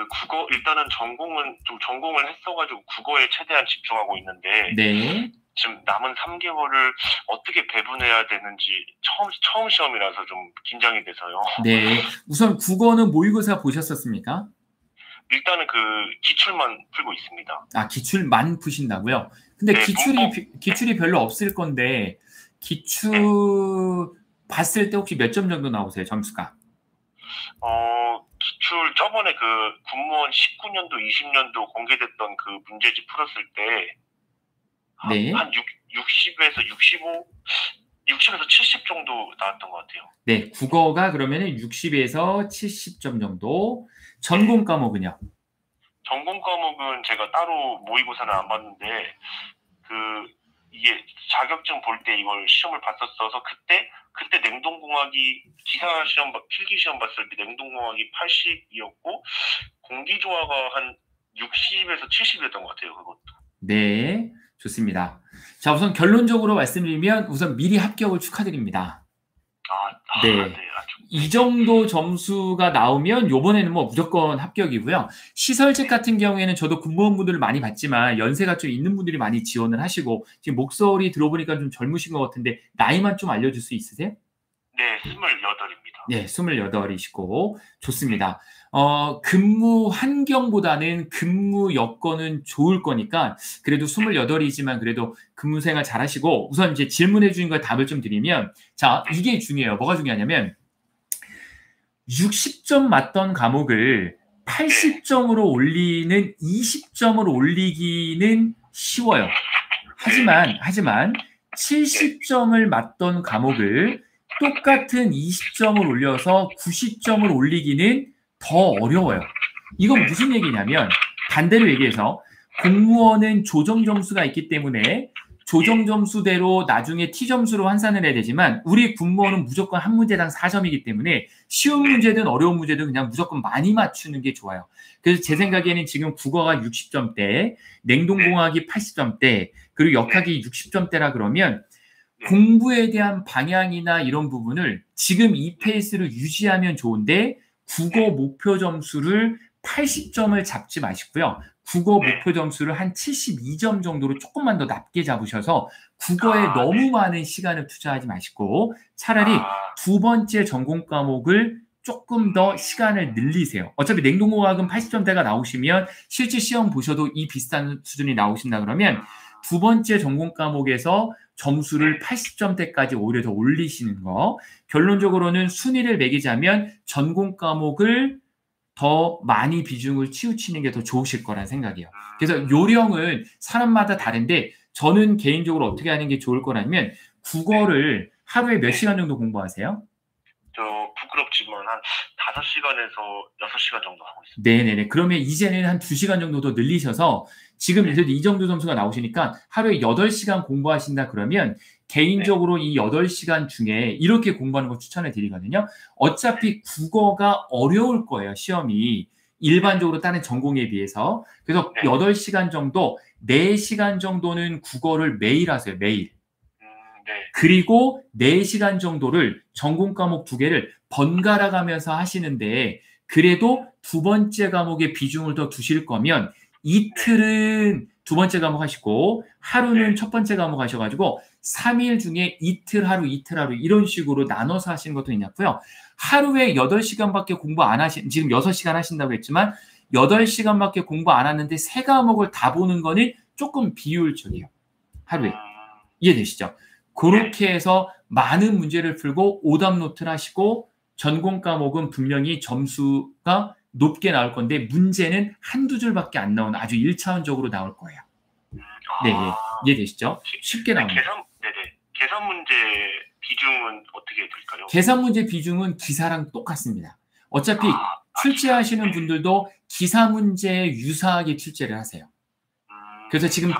국어, 일단은 전공을 했어가지고 국어에 최대한 집중하고 있는데, 네. 지금 남은 3개월을 어떻게 배분해야 되는지 처음 시험이라서 좀 긴장이 돼서요. 네. 우선 국어는 모의고사 보셨었습니까? 일단은 기출만 풀고 있습니다. 아, 기출만 푸신다고요? 근데 네, 기출이 별로 없을 건데 기출 봤을 때 혹시 몇 점 정도 나오세요, 점수가? 기출 저번에 군무원 19년도, 20년도 공개됐던 문제집 풀었을 때 네. 한 60에서 65, 60에서 70 정도 나왔던 것 같아요. 네, 국어가 그러면은 60에서 70점 정도. 전공 과목은요? 전공 과목은 제가 따로 모의고사는 안 봤는데 이게 자격증 볼 때 이걸 시험을 봤었어서 그때 냉동공학이 기사 시험 필기 시험 봤을 때 냉동공학이 80이었고 공기조화가 한 60에서 70이었던 것 같아요. 그것도. 네, 좋습니다. 자, 우선 결론적으로 말씀드리면 우선 미리 합격을 축하드립니다. 네. 이 정도 점수가 나오면 요번에는 뭐 무조건 합격이고요. 시설직 같은 경우에는 저도 군무원분들을 많이 봤지만 연세가 좀 있는 분들이 많이 지원을 하시고 지금 목소리 들어보니까 좀 젊으신 것 같은데 나이만 좀 알려줄 수 있으세요? 네, 28입니다. 네, 28이시고 좋습니다. 근무 환경보다는 근무 여건은 좋을 거니까 그래도 28이지만 그래도 근무 생활 잘하시고 우선 이제 질문해 주신 거에 답을 좀 드리면 자, 이게 중요해요. 뭐가 중요하냐면 60점 맞던 과목을 80점으로 올리는 20점을 올리기는 쉬워요. 하지만 70점을 맞던 과목을 똑같은 20점을 올려서 90점을 올리기는 더 어려워요. 이건 무슨 얘기냐면 반대로 얘기해서 공무원은 조정 점수가 있기 때문에 조정 점수대로 나중에 T점수로 환산을 해야 되지만 우리 군무원은 무조건 한 문제당 4점이기 때문에 쉬운 문제든 어려운 문제든 그냥 무조건 많이 맞추는 게 좋아요. 그래서 제 생각에는 지금 국어가 60점대, 냉동공학이 80점대, 그리고 역학이 60점대라 그러면 공부에 대한 방향이나 이런 부분을 지금 이 페이스를 유지하면 좋은데 국어 목표 점수를 80점을 잡지 마시고요. 국어 목표 점수를 한 72점 정도로 조금만 더 낮게 잡으셔서 국어에 너무 많은 시간을 투자하지 마시고 차라리 두 번째 전공 과목을 조금 더 시간을 늘리세요. 어차피 냉동공학은 80점대가 나오시면 실제 시험 보셔도 이 비슷한 수준이 나오신다 그러면 두 번째 전공 과목에서 점수를 80점대까지 오히려 더 올리시는 거. 결론적으로는 순위를 매기자면 전공 과목을 더 많이 비중을 치우치는 게 더 좋으실 거란 생각이에요. 그래서 요령은 사람마다 다른데 저는 개인적으로 어떻게 하는 게 좋을 거라면 국어를 하루에 몇 시간 정도 공부하세요? 저 부끄럽지만 한 5시간에서 6시간 정도 하고 있습니다. 네네네. 그러면 이제는 한 2시간 정도 더 늘리셔서 지금 이 정도 점수가 나오시니까 하루에 8시간 공부하신다 그러면 개인적으로 이 8시간 중에 이렇게 공부하는 거 추천을 드리거든요. 어차피 국어가 어려울 거예요, 시험이. 일반적으로 다른 전공에 비해서. 그래서 8시간 정도, 4시간 정도는 국어를 매일 하세요, 매일. 그리고 4시간 정도를 전공 과목 2개를 번갈아 가면서 하시는데 그래도 두 번째 과목에 비중을 더 두실 거면 이틀은 두 번째 과목 하시고 하루는 첫 번째 과목 하셔가지고 3일 중에 이틀 하루 이런 식으로 나눠서 하시는 것도 있고요. 하루에 8시간밖에 공부 안 하신 지금 6시간 하신다고 했지만 8시간밖에 공부 안 하는데 세 과목을 다 보는 거는 조금 비효율적이에요. 하루에. 이해되시죠? 그렇게 해서 많은 문제를 풀고 오답 노트를 하시고 전공 과목은 분명히 점수가 높게 나올 건데 문제는 한두 줄밖에 안 나오는 아주 1차원적으로 나올 거예요. 네, 이해되시죠? 쉽게 나옵니다. 계산 문제 비중은 어떻게 될까요? 계산 문제 비중은 기사랑 똑같습니다. 어차피 출제하시는 분들도 기사 문제에 유사하게 출제를 하세요. 그래서 지금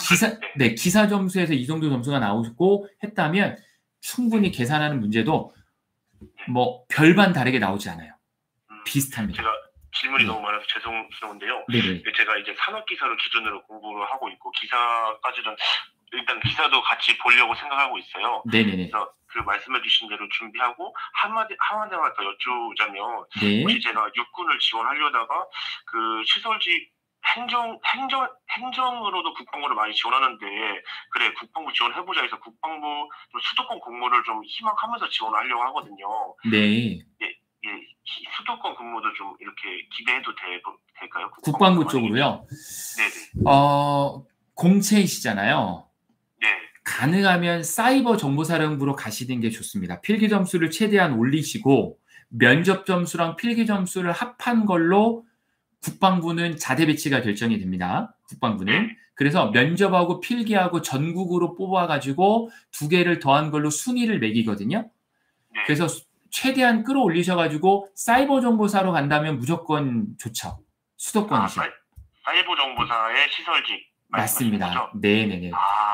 기사 점수에서 이 정도 점수가 나오고 했다면 충분히 계산하는 문제도 뭐 별반 다르게 나오지 않아요. 비슷합니다. 제가 질문이 너무 많아서 죄송스러운데요. 제가 이제 산업기사를 기준으로 공부를 하고 있고 기사까지는 일단 기사도 같이 보려고 생각하고 있어요. 그래서 그 말씀해주신 대로 준비하고 한마디만 더 여쭈자면 혹시 제가 육군을 지원하려다가 그 시설직 행정으로도 국방부를 많이 지원하는데 그래 국방부 지원해보자 해서 국방부 수도권 공무를 좀 희망하면서 지원하려고 하거든요. 수도권 근무도 좀 이렇게 기대해도 될까요? 국방부 쪽으로요? 공채이시잖아요. 가능하면 사이버 정보사령부로 가시는 게 좋습니다. 필기 점수를 최대한 올리시고 면접 점수랑 필기 점수를 합한 걸로 국방부는 자대 배치가 결정이 됩니다. 국방부는. 그래서 면접하고 필기하고 전국으로 뽑아가지고 2개를 더한 걸로 순위를 매기거든요. 그래서 최대한 끌어올리셔가지고 사이버 정보사로 간다면 무조건 좋죠. 수도권이시죠. 사이버 정보사의 시설직. 맞습니다. 네네네.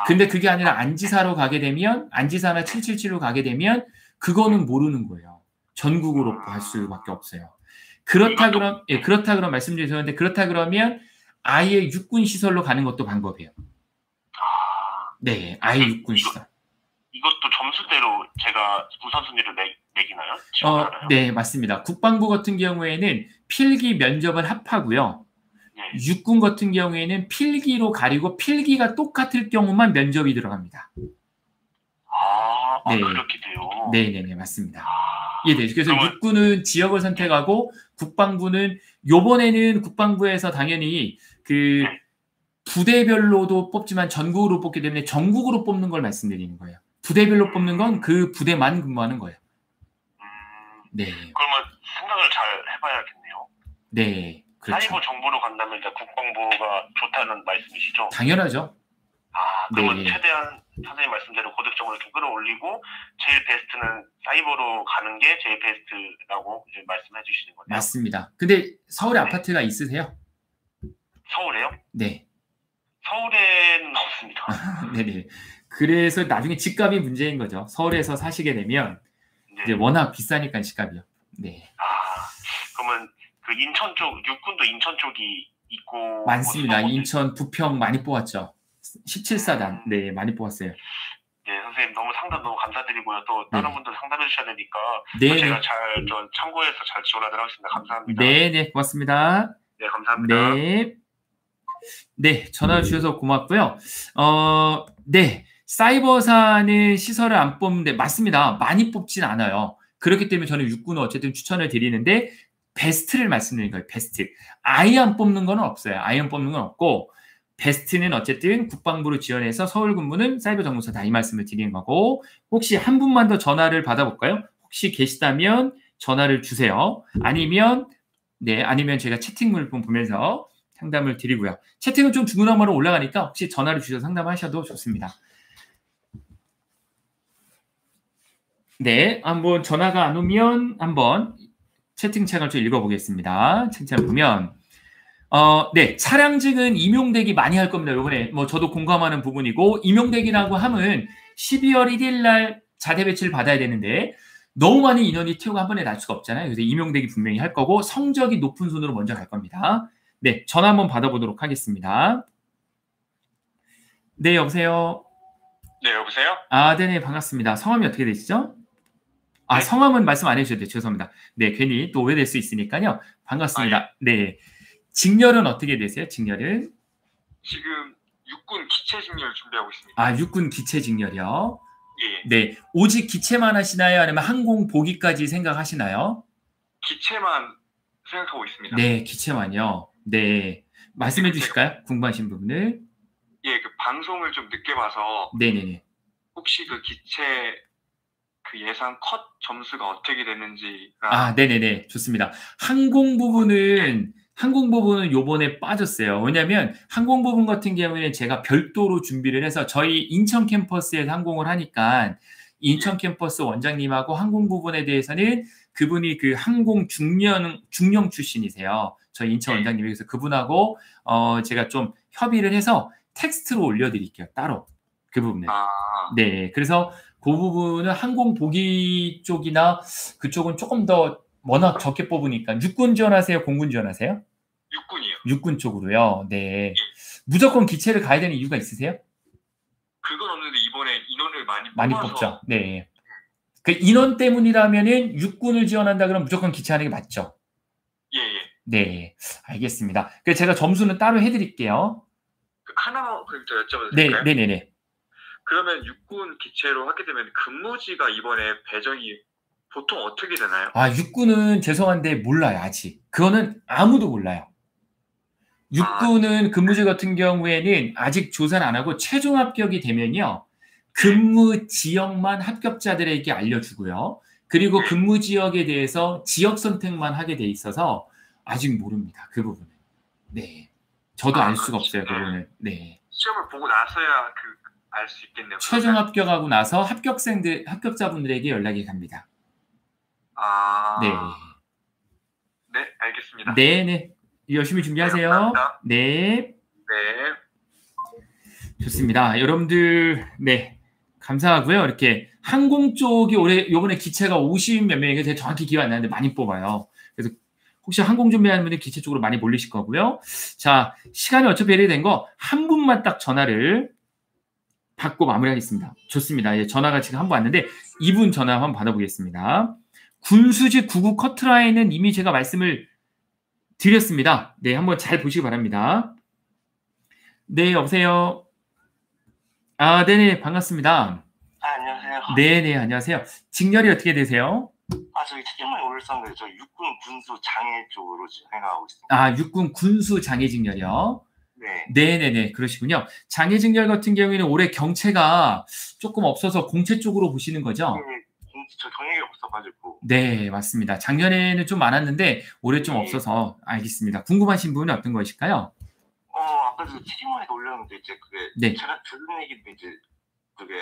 근데 그게 아니라 안지사로 가게 되면 안지사나 777로 가게 되면 그거는 모르는 거예요. 전국으로 갈 수밖에 없어요. 그렇다 그럼 말씀드렸는데 그렇다 그러면 아예 육군 시설로 가는 것도 방법이에요. 네, 아예 육군 시설. 이것도 점수대로 제가 우선순위를 매기나요? 지원하나요? 네, 맞습니다. 국방부 같은 경우에는 필기 면접은 합하고요. 네. 육군 같은 경우에는 필기로 가리고 필기가 똑같을 경우만 면접이 들어갑니다. 네. 그렇게 돼요. 네네네, 맞습니다. 예, 네. 그래서 육군은 지역을 선택하고 국방부는 요번에는 국방부에서 당연히 그 부대별로도 뽑지만 전국으로 뽑기 때문에 전국으로 뽑는 걸 말씀드리는 거예요. 부대별로 뽑는 건 그 부대만 근무하는 거예요. 네. 그러면 생각을 잘 해봐야겠네요. 네. 그렇죠. 사이버 정보로 간다면 일단 국방부가 좋다는 말씀이시죠? 당연하죠. 그러면 네. 최대한 선생님 말씀대로 고득점을 좀 끌어올리고 제일 베스트는 사이버로 가는 게 제일 베스트라고 이제 말씀해 주시는 거네요. 맞습니다. 근데 서울에 아파트가 있으세요? 서울에요? 네. 서울에는 없습니다. 네네. 그래서 나중에 집값이 문제인 거죠. 서울에서 사시게 되면 이제 워낙 비싸니까 집값이요. 네. 그러면 그 인천 쪽 육군도 인천 쪽이 있고 많습니다. 인천, 부평 많이 뽑았죠. 17사단. 네, 많이 뽑았어요. 네, 선생님 너무 상담 너무 감사드리고요. 또 다른 분들 상담해 주셔야 되니까 네. 제가 잘 좀 참고해서 잘 지원하도록 하겠습니다. 감사합니다. 네, 고맙습니다. 네, 감사합니다. 네, 전화 주셔서 고맙고요. 네, 사이버사는 시설을 안 뽑는데 맞습니다. 많이 뽑진 않아요. 그렇기 때문에 저는 육군은 어쨌든 추천을 드리는데 베스트를 말씀드린 거예요. 베스트. 아예 안 뽑는 건 없어요. 아예 안 뽑는 건 없고 베스트는 어쨌든 국방부로 지원해서 서울군부는 사이버 전문사 이 말씀을 드리는 거고 혹시 한 분만 더 전화를 받아볼까요? 혹시 계시다면 전화를 주세요. 아니면 제가 채팅을 보면서 상담을 드리고요. 채팅은 좀 중구난방으로 올라가니까 혹시 전화를 주셔서 상담하셔도 좋습니다. 네, 한번 전화가 안 오면 한번 채팅창을 좀 읽어보겠습니다. 채팅창을 보면 네, 차량직은 임용대기 많이 할 겁니다. 이번에 뭐 저도 공감하는 부분이고 임용대기라고 하면 12월 1일 날 자대 배치를 받아야 되는데 너무 많은 인원이 태우고 한 번에 날 수가 없잖아요. 그래서 임용대기 분명히 할 거고 성적이 높은 순으로 먼저 갈 겁니다. 네, 전화 한번 받아보도록 하겠습니다. 네, 여보세요? 네, 여보세요? 네네, 반갑습니다. 성함이 어떻게 되시죠? 네? 성함은 말씀 안 해주셔도 돼요. 죄송합니다. 네, 괜히 또 오해될 수 있으니까요. 반갑습니다. 네. 직렬은 어떻게 되세요? 직렬은? 지금 육군 기체 직렬 준비하고 있습니다. 육군 기체 직렬이요? 예. 네. 오직 기체만 하시나요? 아니면 항공 보기까지 생각하시나요? 기체만 생각하고 있습니다. 네, 기체만요. 네. 말씀해 주실까요? 궁금하신 부분을. 예, 그 방송을 좀 늦게 봐서 네네네. 혹시 그 기체 그 예상 컷 점수가 어떻게 되는지가 네네네. 좋습니다. 항공 부분은 요번에 빠졌어요. 왜냐면 항공 부분 같은 경우에는 제가 별도로 준비를 해서 저희 인천 캠퍼스에서 항공을 하니까 인천 캠퍼스 원장님하고 항공 부분에 대해서는 그분이 그 항공 중령 출신이세요. 저희 인천 원장님이. 그래서 그분하고 제가 좀 협의를 해서 텍스트로 올려드릴게요. 따로. 그 부분을. 네. 그래서 그 부분은 항공 보기 쪽이나 그쪽은 조금 더 워낙 적게 뽑으니까 육군 지원하세요? 공군 지원하세요? 육군이요. 육군 쪽으로요. 네. 무조건 기체를 가야 되는 이유가 있으세요? 그건 없는데 이번에 인원을 많이 뽑죠. 네. 그 인원 때문이라면은 육군을 지원한다 그러면 무조건 기체하는 게 맞죠? 예. 네. 알겠습니다. 그래서 제가 점수는 따로 해드릴게요. 하나만 여쭤봐도 될까요? 네네네. 그러면 육군 기체로 하게 되면 근무지가 이번에 배정이 보통 어떻게 되나요? 육군은 죄송한데 몰라요, 아직. 그거는 아무도 몰라요. 육군은 근무지 같은 경우에는 아직 조사를 안 하고 최종 합격이 되면요. 근무 지역만 합격자들에게 알려주고요. 그리고 근무 지역에 대해서 지역 선택만 하게 돼 있어서 아직 모릅니다. 그 부분은. 네. 저도 알 수가 없어요, 그 부분은. 네. 시험을 보고 나서야 알 수 있겠네요. 최종 합격하고 나서 합격자분들에게 연락이 갑니다. 네. 네, 알겠습니다. 네네. 열심히 준비하세요. 네. 좋습니다. 여러분들, 네. 감사하고요. 이렇게 항공 쪽이 요번에 기체가 50 몇 명이니까 제가 정확히 기억 안 나는데 많이 뽑아요. 그래서 혹시 항공 준비하는 분들 기체 쪽으로 많이 몰리실 거고요. 자, 시간이 어차피 예리된 거 한 분만 딱 전화를 받고 마무리하겠습니다. 좋습니다. 예, 전화가 지금 한 번 왔는데 이분 전화 한번 받아보겠습니다. 군수지 99 커트라인은 이미 제가 말씀을 드렸습니다. 네, 한번 잘 보시기 바랍니다. 네, 여보세요. 아, 네네, 반갑습니다. 안녕하세요. 네네, 안녕하세요. 직렬이 어떻게 되세요? 저희 책임을 올렸었는데 저 육군 군수 장애 쪽으로 생각하고 있습니다. 아, 육군 군수 장애 직렬이요? 네. 네네네, 그러시군요. 장애 직렬 같은 경우에는 올해 경체가 조금 없어서 공채 쪽으로 보시는 거죠? 네, 저 경력이 없어가지고. 네, 맞습니다. 작년에는 좀 많았는데 올해 좀 없어서 알겠습니다. 궁금하신 부분은 어떤 것일까요? 아까 그 책임을 올렸는데 이제 그게 네. 제가 들은 얘기인데 이제 그게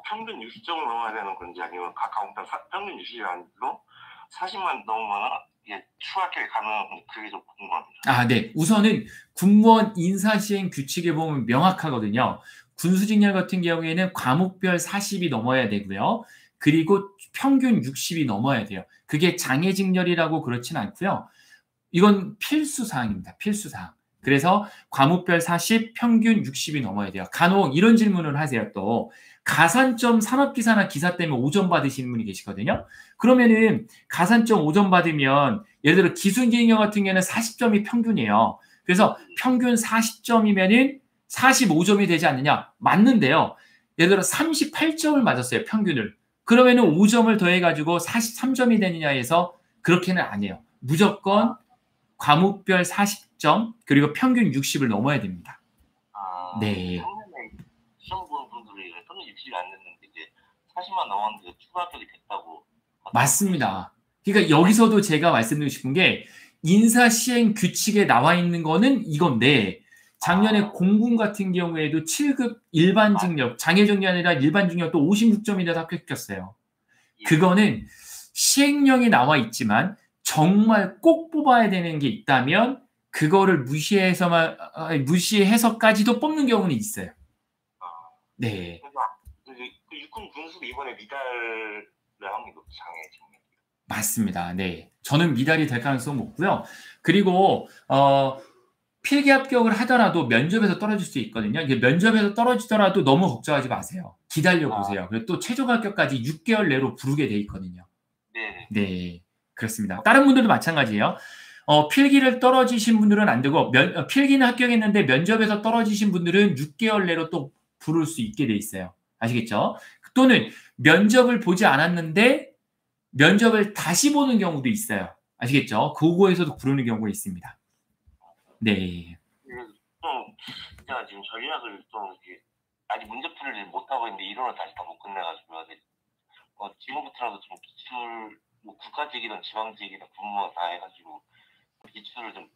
평균 60점을 넘어야 되는 건지 아니면 각 과목당 평균 60이 아니고 40만 넘으면 이게 추가 합격이 가능한 그게 좀 궁금합니다. 아, 네. 우선은 군무원 인사시행 규칙에 보면 명확하거든요. 군수직렬 같은 경우에는 과목별 40이 넘어야 되고요. 그리고 평균 60이 넘어야 돼요. 그게 장애직렬이라고 그렇진 않고요. 이건 필수사항입니다. 필수사항. 그래서 과목별 40, 평균 60이 넘어야 돼요. 간혹 이런 질문을 하세요. 또 가산점 산업기사나 기사 때문에 5점 받으시는 분이 계시거든요. 그러면은 가산점 5점 받으면 예를 들어 기술직렬 같은 경우에는 40점이 평균이에요. 그래서 평균 40점이면은 45점이 되지 않느냐? 맞는데요. 예를 들어 38점을 맞았어요. 평균을. 그러면은 5점을 더해가지고 43점이 되느냐 해서 그렇게는 아니에요. 무조건 과목별 40점 그리고 평균 60을 넘어야 됩니다. 네. 작년에 시험 보는 분들이 평균 60이 안 됐는데 이제 40만 넘었는데 추가 합격이 됐다고. 맞습니다. 그러니까 여기서도 제가 말씀드리고 싶은 게 인사시행 규칙에 나와 있는 거는 이건데 작년에 공군 같은 경우에도 7급 일반 직렬, 장애직렬이 아니라 일반 직렬 또 56점이라도 합격했어요. 그거는 시행령이 나와 있지만 정말 꼭 뽑아야 되는 게 있다면 그거를 무시해서까지도 뽑는 경우는 있어요. 네. 그 육군 군수도 이번에 미달을 합니다. 장애 직렬. 맞습니다. 네. 저는 미달이 될 가능성은 높고요. 그리고 필기 합격을 하더라도 면접에서 떨어질 수 있거든요. 이게 면접에서 떨어지더라도 너무 걱정하지 마세요. 기다려 보세요. 그리고 또 최종 합격까지 6개월 내로 부르게 돼 있거든요. 네. 그렇습니다. 다른 분들도 마찬가지예요. 필기를 떨어지신 분들은 안 되고 필기는 합격했는데 면접에서 떨어지신 분들은 6개월 내로 또 부를 수 있게 돼 있어요. 아시겠죠? 또는 면접을 보지 않았는데 면접을 다시 보는 경우도 있어요. 아시겠죠? 그거에서도 부르는 경우가 있습니다. 네. 제가 지금 전략을 좀 아직 문제풀이를 못하고 있는데 이론을 다시 다 못 끝내가지고 지금부터라도 좀 기출 국가직이든 지방직이든 군무원 다 해가지고 기출을 좀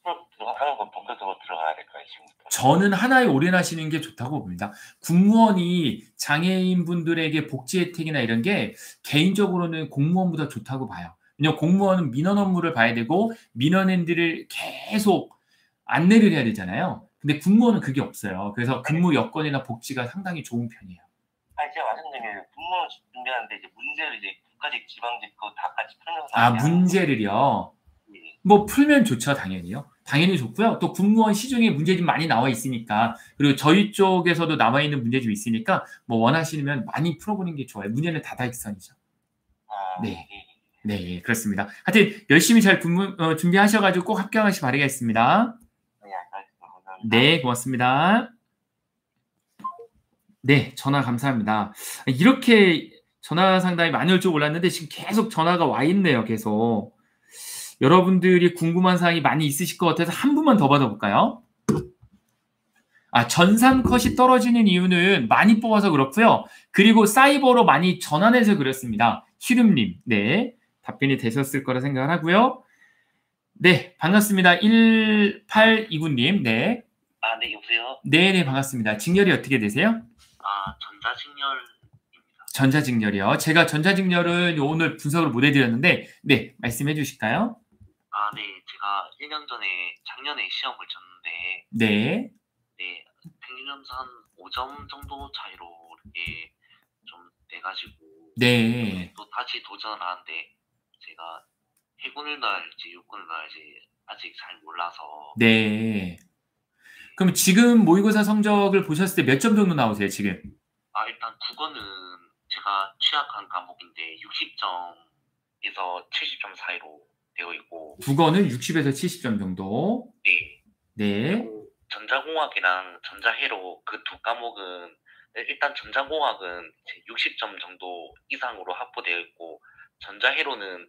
하는 건 본격적으로 들어가야 될까요, 지금부터? 저는 하나에 올인하시는 게 좋다고 봅니다. 군무원이 장애인 분들에게 복지 혜택이나 이런 게 개인적으로는 공무원보다 좋다고 봐요. 왜냐하면 공무원은 민원 업무를 봐야 되고 민원인들을 계속 안내를 해야 되잖아요. 근데 군무원은 그게 없어요. 그래서 근무 여건이나 복지가 상당히 좋은 편이에요. 제가 말씀드린 게 군무원 준비하는데 이제 문제를 이제 국가직, 지방직 그거 다 같이 풀면서 문제를요. 뭐 풀면 좋죠, 당연히요. 당연히 좋고요. 또 군무원 시중에 문제집 많이 나와 있으니까 그리고 저희 쪽에서도 나와 있는 문제집이 있으니까 뭐 원하시면 많이 풀어보는 게 좋아요. 문제는 다다익선이죠. 네. 네, 그렇습니다. 하여튼 열심히 잘 준비하셔가지고 꼭 합격하시기 바라겠습니다. 네, 고맙습니다. 네, 전화 감사합니다. 이렇게 전화 상담이 많이 올 줄 몰랐는데 지금 계속 전화가 와 있네요, 계속. 여러분들이 궁금한 사항이 많이 있으실 것 같아서 한 분만 더 받아볼까요? 전산 컷이 떨어지는 이유는 많이 뽑아서 그렇고요. 그리고 사이버로 많이 전환해서 그렇습니다. 희름님, 네, 답변이 되셨을 거라 생각을 하고요. 네, 반갑습니다. 1829님, 네. 네, 여보세요? 네, 반갑습니다. 직렬이 어떻게 되세요? 전자직렬입니다. 전자직렬이요. 제가 전자직렬은 오늘 분석을 못 해드렸는데, 네, 말씀해 주실까요? 네, 제가 1년 전에 작년에 시험을 쳤는데, 네. 네, 평균점수 한 5점 정도 차이로 이렇게 좀 돼가지고, 네. 또 다시 도전을 하는데, 제가 해군을 넣을지 육군을 넣을지 아직 잘 몰라서. 네. 그럼 지금 모의고사 성적을 보셨을 때 몇 점 정도 나오세요, 지금? 일단 국어는 제가 취약한 과목인데 60점에서 70점 사이로 되어 있고. 국어는 60에서 70점 정도. 네. 네. 그리고 전자공학이랑 전자회로 그 두 과목은 일단 전자공학은 60점 정도 이상으로 확보되어 있고 전자회로는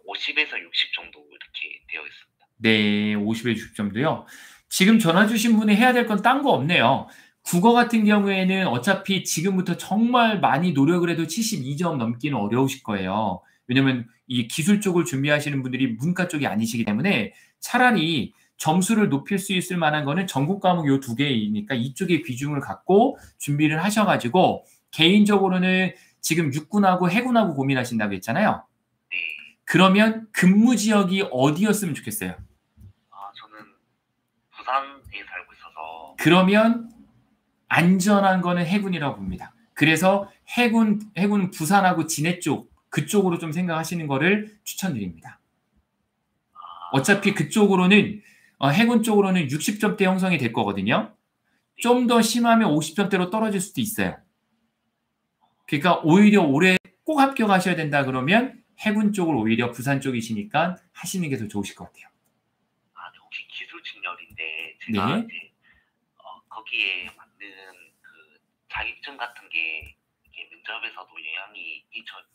50에서 60 정도 이렇게 되어 있습니다. 네, 50에 60점도요. 지금 전화 주신 분이 해야 될 건 딴 거 없네요. 국어 같은 경우에는 어차피 지금부터 정말 많이 노력을 해도 72점 넘기는 어려우실 거예요. 왜냐면 이 기술 쪽을 준비하시는 분들이 문과 쪽이 아니시기 때문에 차라리 점수를 높일 수 있을 만한 거는 전국 과목 요 두 개이니까 이쪽에 비중을 갖고 준비를 하셔가지고 개인적으로는 지금 육군하고 해군하고 고민하신다고 했잖아요. 네. 그러면 근무 지역이 어디였으면 좋겠어요? 저는 부산에 살고 있어서. 그러면 안전한 거는 해군이라고 봅니다. 그래서 해군 부산하고 진해 쪽 그쪽으로 좀 생각하시는 거를 추천드립니다. 어차피 그쪽으로는 해군 쪽으로는 60점대 형성이 될 거거든요. 좀 더 심하면 50점대로 떨어질 수도 있어요. 그러니까 오히려 올해 꼭 합격하셔야 된다 그러면 해군 쪽을 오히려 부산 쪽이시니까 하시는 게 더 좋으실 것 같아요. 혹시 기술 직렬인데 제가 네. 이제 거기에 맞는 그 자격증 같은 게 이게 면접에서도 영향이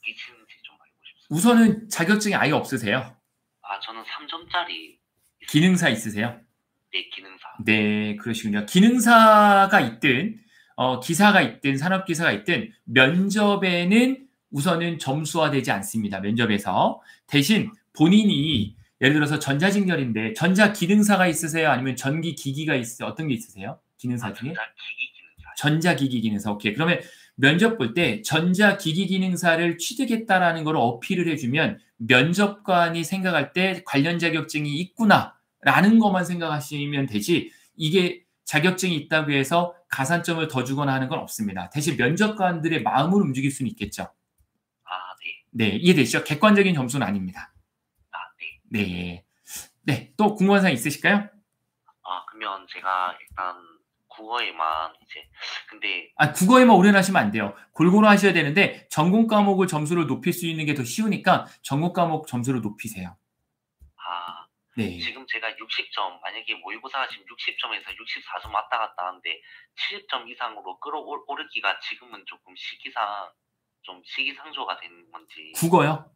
끼치는지 좀 알고 싶습니다. 우선은 자격증이 아예 없으세요? 저는 3점짜리 기능사 있으세요? 네, 기능사. 네, 그러시군요. 기능사가 있든 기사가 있든 산업기사가 있든 면접에는 우선은 점수화되지 않습니다. 면접에서. 대신 본인이 예를 들어서 전자직렬인데 전자기능사가 있으세요? 아니면 전기기기가 있으세요? 어떤 게 있으세요? 기능사 중에? 전자기기 기능사. 전자기기 기능사. 오케이. 그러면 면접 볼 때 전자기기 기능사를 취득했다라는 걸 어필을 해주면 면접관이 생각할 때 관련 자격증이 있구나라는 것만 생각하시면 되지 이게 자격증이 있다고 해서 가산점을 더 주거나 하는 건 없습니다. 대신 면접관들의 마음을 움직일 수는 있겠죠. 네. 네, 이해되시죠? 객관적인 점수는 아닙니다. 네. 네. 네, 또 궁금한 사항 있으실까요? 그러면 제가 일단 국어에만 이제 근데 국어에만 올인하시면 안 돼요. 골고루 하셔야 되는데 전공 과목을 점수를 높일 수 있는 게 더 쉬우니까 전공 과목 점수를 높이세요. 네. 지금 제가 60점 만약에 모의고사가 지금 60점에서 64점 왔다 갔다 하는데 70점 이상으로 끌어오르기가 지금은 조금 시기상조가 되는 건지. 국어요?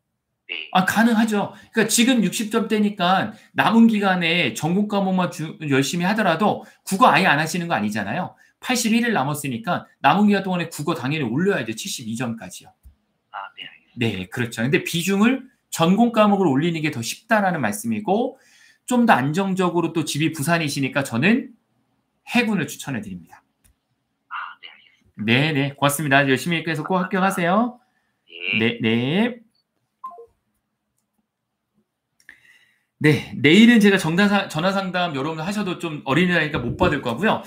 네. 가능하죠. 그러니까 지금 60점대니까 남은 기간에 전공 과목만 열심히 하더라도 국어 아예 안 하시는 거 아니잖아요. 81일 남았으니까 남은 기간 동안에 국어 당연히 올려야죠. 72점까지요. 네, 알겠습니다. 네, 그렇죠. 근데 비중을 전공 과목을 올리는 게 더 쉽다라는 말씀이고 좀 더 안정적으로 또 집이 부산이시니까 저는 해군을 추천해 드립니다. 네, 알겠습니다. 네, 고맙습니다. 열심히 해서 꼭 합격하세요. 네. 네, 내일은 제가 전화 상담 여러분들 하셔도 좀 어린이라니까 못 받을 거고요.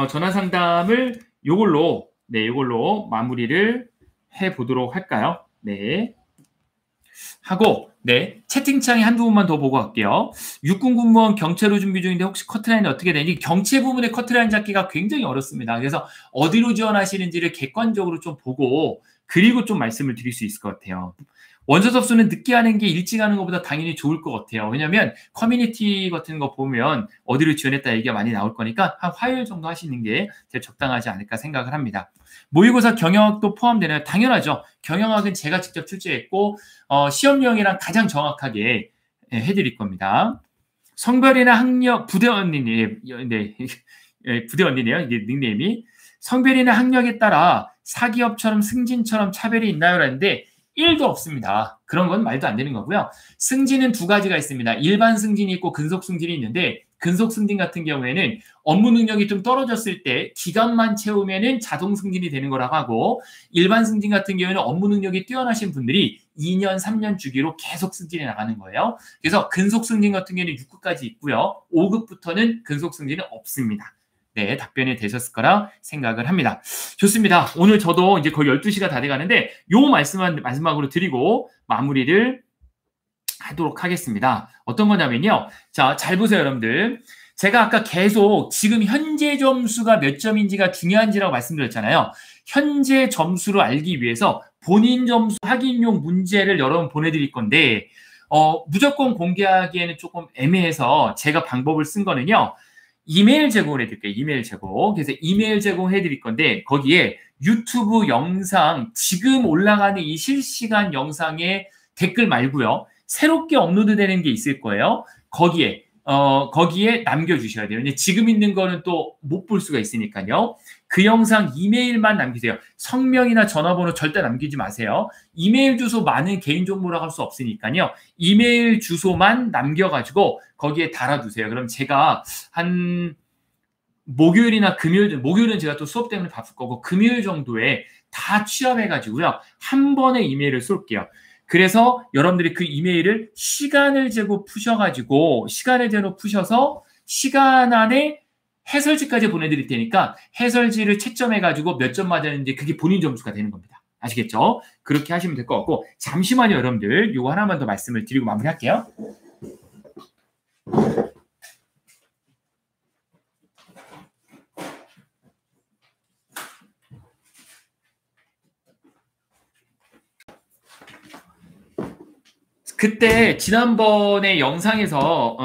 전화 상담을 요걸로 마무리를 해 보도록 할까요? 네. 하고, 채팅창에 한두 분만 더 보고 갈게요. 육군 군무원 경체로 준비 중인데 혹시 커트라인이 어떻게 되니? 경체 부분의 커트라인 잡기가 굉장히 어렵습니다. 그래서 어디로 지원하시는지를 객관적으로 좀 보고, 그리고 좀 말씀을 드릴 수 있을 것 같아요. 원서 접수는 늦게 하는 게 일찍 하는 것보다 당연히 좋을 것 같아요. 왜냐하면 커뮤니티 같은 거 보면 어디로 지원했다 얘기가 많이 나올 거니까 한 화요일 정도 하시는 게 제일 적당하지 않을까 생각을 합니다. 모의고사 경영학도 포함되나요? 당연하죠. 경영학은 제가 직접 출제했고 시험용이랑 가장 정확하게 해드릴 겁니다. 성별이나 학력, 부대 언니님, 부대 언니네요. 이게 닉네임이. 성별이나 학력에 따라 사기업처럼 승진처럼 차별이 있나요? 라는데 1도 없습니다. 그런 건 말도 안 되는 거고요. 승진은 두 가지가 있습니다. 일반 승진이 있고 근속 승진이 있는데 근속 승진 같은 경우에는 업무 능력이 좀 떨어졌을 때 기간만 채우면은 자동 승진이 되는 거라고 하고 일반 승진 같은 경우에는 업무 능력이 뛰어나신 분들이 2년, 3년 주기로 계속 승진해 나가는 거예요. 그래서 근속 승진 같은 경우에는 6급까지 있고요. 5급부터는 근속 승진은 없습니다. 네, 답변이 되셨을 거라 생각을 합니다. 좋습니다. 오늘 저도 이제 거의 12시가 다 돼가는데 요 말씀만 마지막으로 드리고 마무리를 하도록 하겠습니다. 어떤 거냐면요. 자, 잘 보세요, 여러분들. 제가 아까 계속 지금 현재 점수가 몇 점인지가 중요한지라고 말씀드렸잖아요. 현재 점수를 알기 위해서 본인 점수 확인용 문제를 여러분 보내드릴 건데 무조건 공개하기에는 조금 애매해서 제가 방법을 쓴 거는요. 이메일 제공을 해드릴게요. 이메일 제공. 그래서 이메일 제공해 드릴 건데 거기에 유튜브 영상 지금 올라가는 이 실시간 영상에 댓글 말고요. 새롭게 업로드되는 게 있을 거예요. 거기에 남겨주셔야 돼요. 근데 지금 있는 거는 또 못 볼 수가 있으니까요. 그 영상 이메일만 남기세요. 성명이나 전화번호 절대 남기지 마세요. 이메일 주소 많은 개인정보라고 할 수 없으니까요. 이메일 주소만 남겨가지고 거기에 달아두세요. 그럼 제가 한 목요일이나 금요일, 목요일은 제가 또 수업 때문에 바쁠 거고 금요일 정도에 다 취합해가지고요. 한 번에 이메일을 쏠게요. 그래서 여러분들이 그 이메일을 시간을 재고 푸셔가지고 시간을 재고 푸셔서 시간 안에 해설지까지 보내드릴 테니까 해설지를 채점해가지고 몇 점 맞았는지 그게 본인 점수가 되는 겁니다. 아시겠죠? 그렇게 하시면 될 것 같고 잠시만요 여러분들 이거 하나만 더 말씀을 드리고 마무리할게요. 그때 지난번 영상에서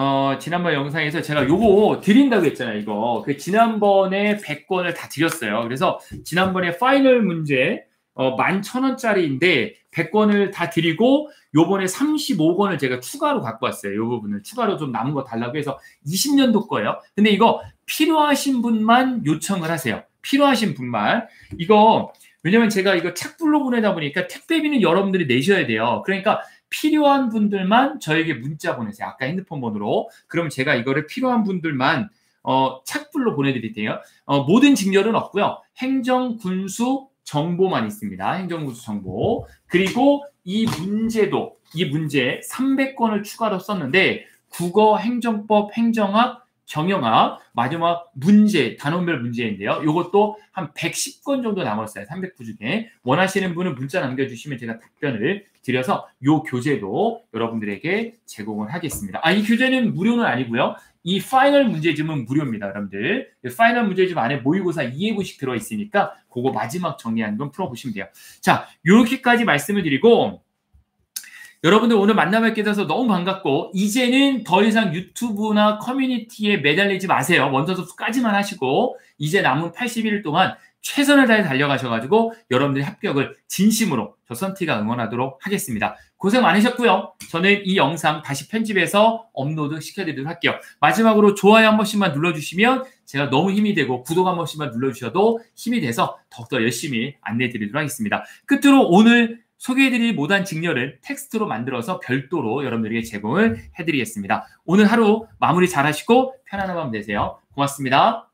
제가 요거 드린다고 했잖아요. 이거 그 지난번에 100권을 다 드렸어요. 그래서 지난번에 파이널 문제 11,000원짜리인데 100권을 다 드리고 요번에 35권을 제가 추가로 갖고 왔어요. 요 부분을 추가로 좀 남은 거 달라고 해서 20년도 거예요. 근데 이거 필요하신 분만 요청을 하세요. 필요하신 분만. 이거 왜냐면 제가 이거 착불로 보내다 보니까 택배비는 여러분들이 내셔야 돼요. 그러니까 필요한 분들만 저에게 문자 보내세요. 아까 핸드폰 번호로. 그럼 제가 이거를 필요한 분들만 착불로 보내드릴 테요. 모든 직렬은 없고요. 행정군수 정보만 있습니다. 행정군수 정보. 그리고 이 문제 300권을 추가로 썼는데 국어, 행정법, 행정학, 경영학, 마지막 문제, 단원별 문제인데요. 이것도 한 110권 정도 남았어요. 300부 중에. 원하시는 분은 문자 남겨주시면 제가 답변을 드려서 이 교재도 여러분들에게 제공을 하겠습니다. 이 교재는 무료는 아니고요. 이 파이널 문제집은 무료입니다. 여러분들. 파이널 문제집 안에 모의고사 2회부씩 들어있으니까 그거 마지막 정리한 건 풀어보시면 돼요. 자, 이렇게까지 말씀을 드리고 여러분들 오늘 만나뵙게 돼서 너무 반갑고 이제는 더 이상 유튜브나 커뮤니티에 매달리지 마세요. 원서 접수까지만 하시고 이제 남은 81일 동안 최선을 다해 달려가셔가지고 여러분들의 합격을 진심으로 저 썬티가 응원하도록 하겠습니다. 고생 많으셨고요. 저는 이 영상 다시 편집해서 업로드 시켜드리도록 할게요. 마지막으로 좋아요 한 번씩만 눌러주시면 제가 너무 힘이 되고 구독 한 번씩만 눌러주셔도 힘이 돼서 더욱더 열심히 안내해드리도록 하겠습니다. 끝으로 오늘 소개해드릴 못한 직렬을 텍스트로 만들어서 별도로 여러분들에게 제공을 해드리겠습니다. 오늘 하루 마무리 잘 하시고 편안한 밤 되세요. 고맙습니다.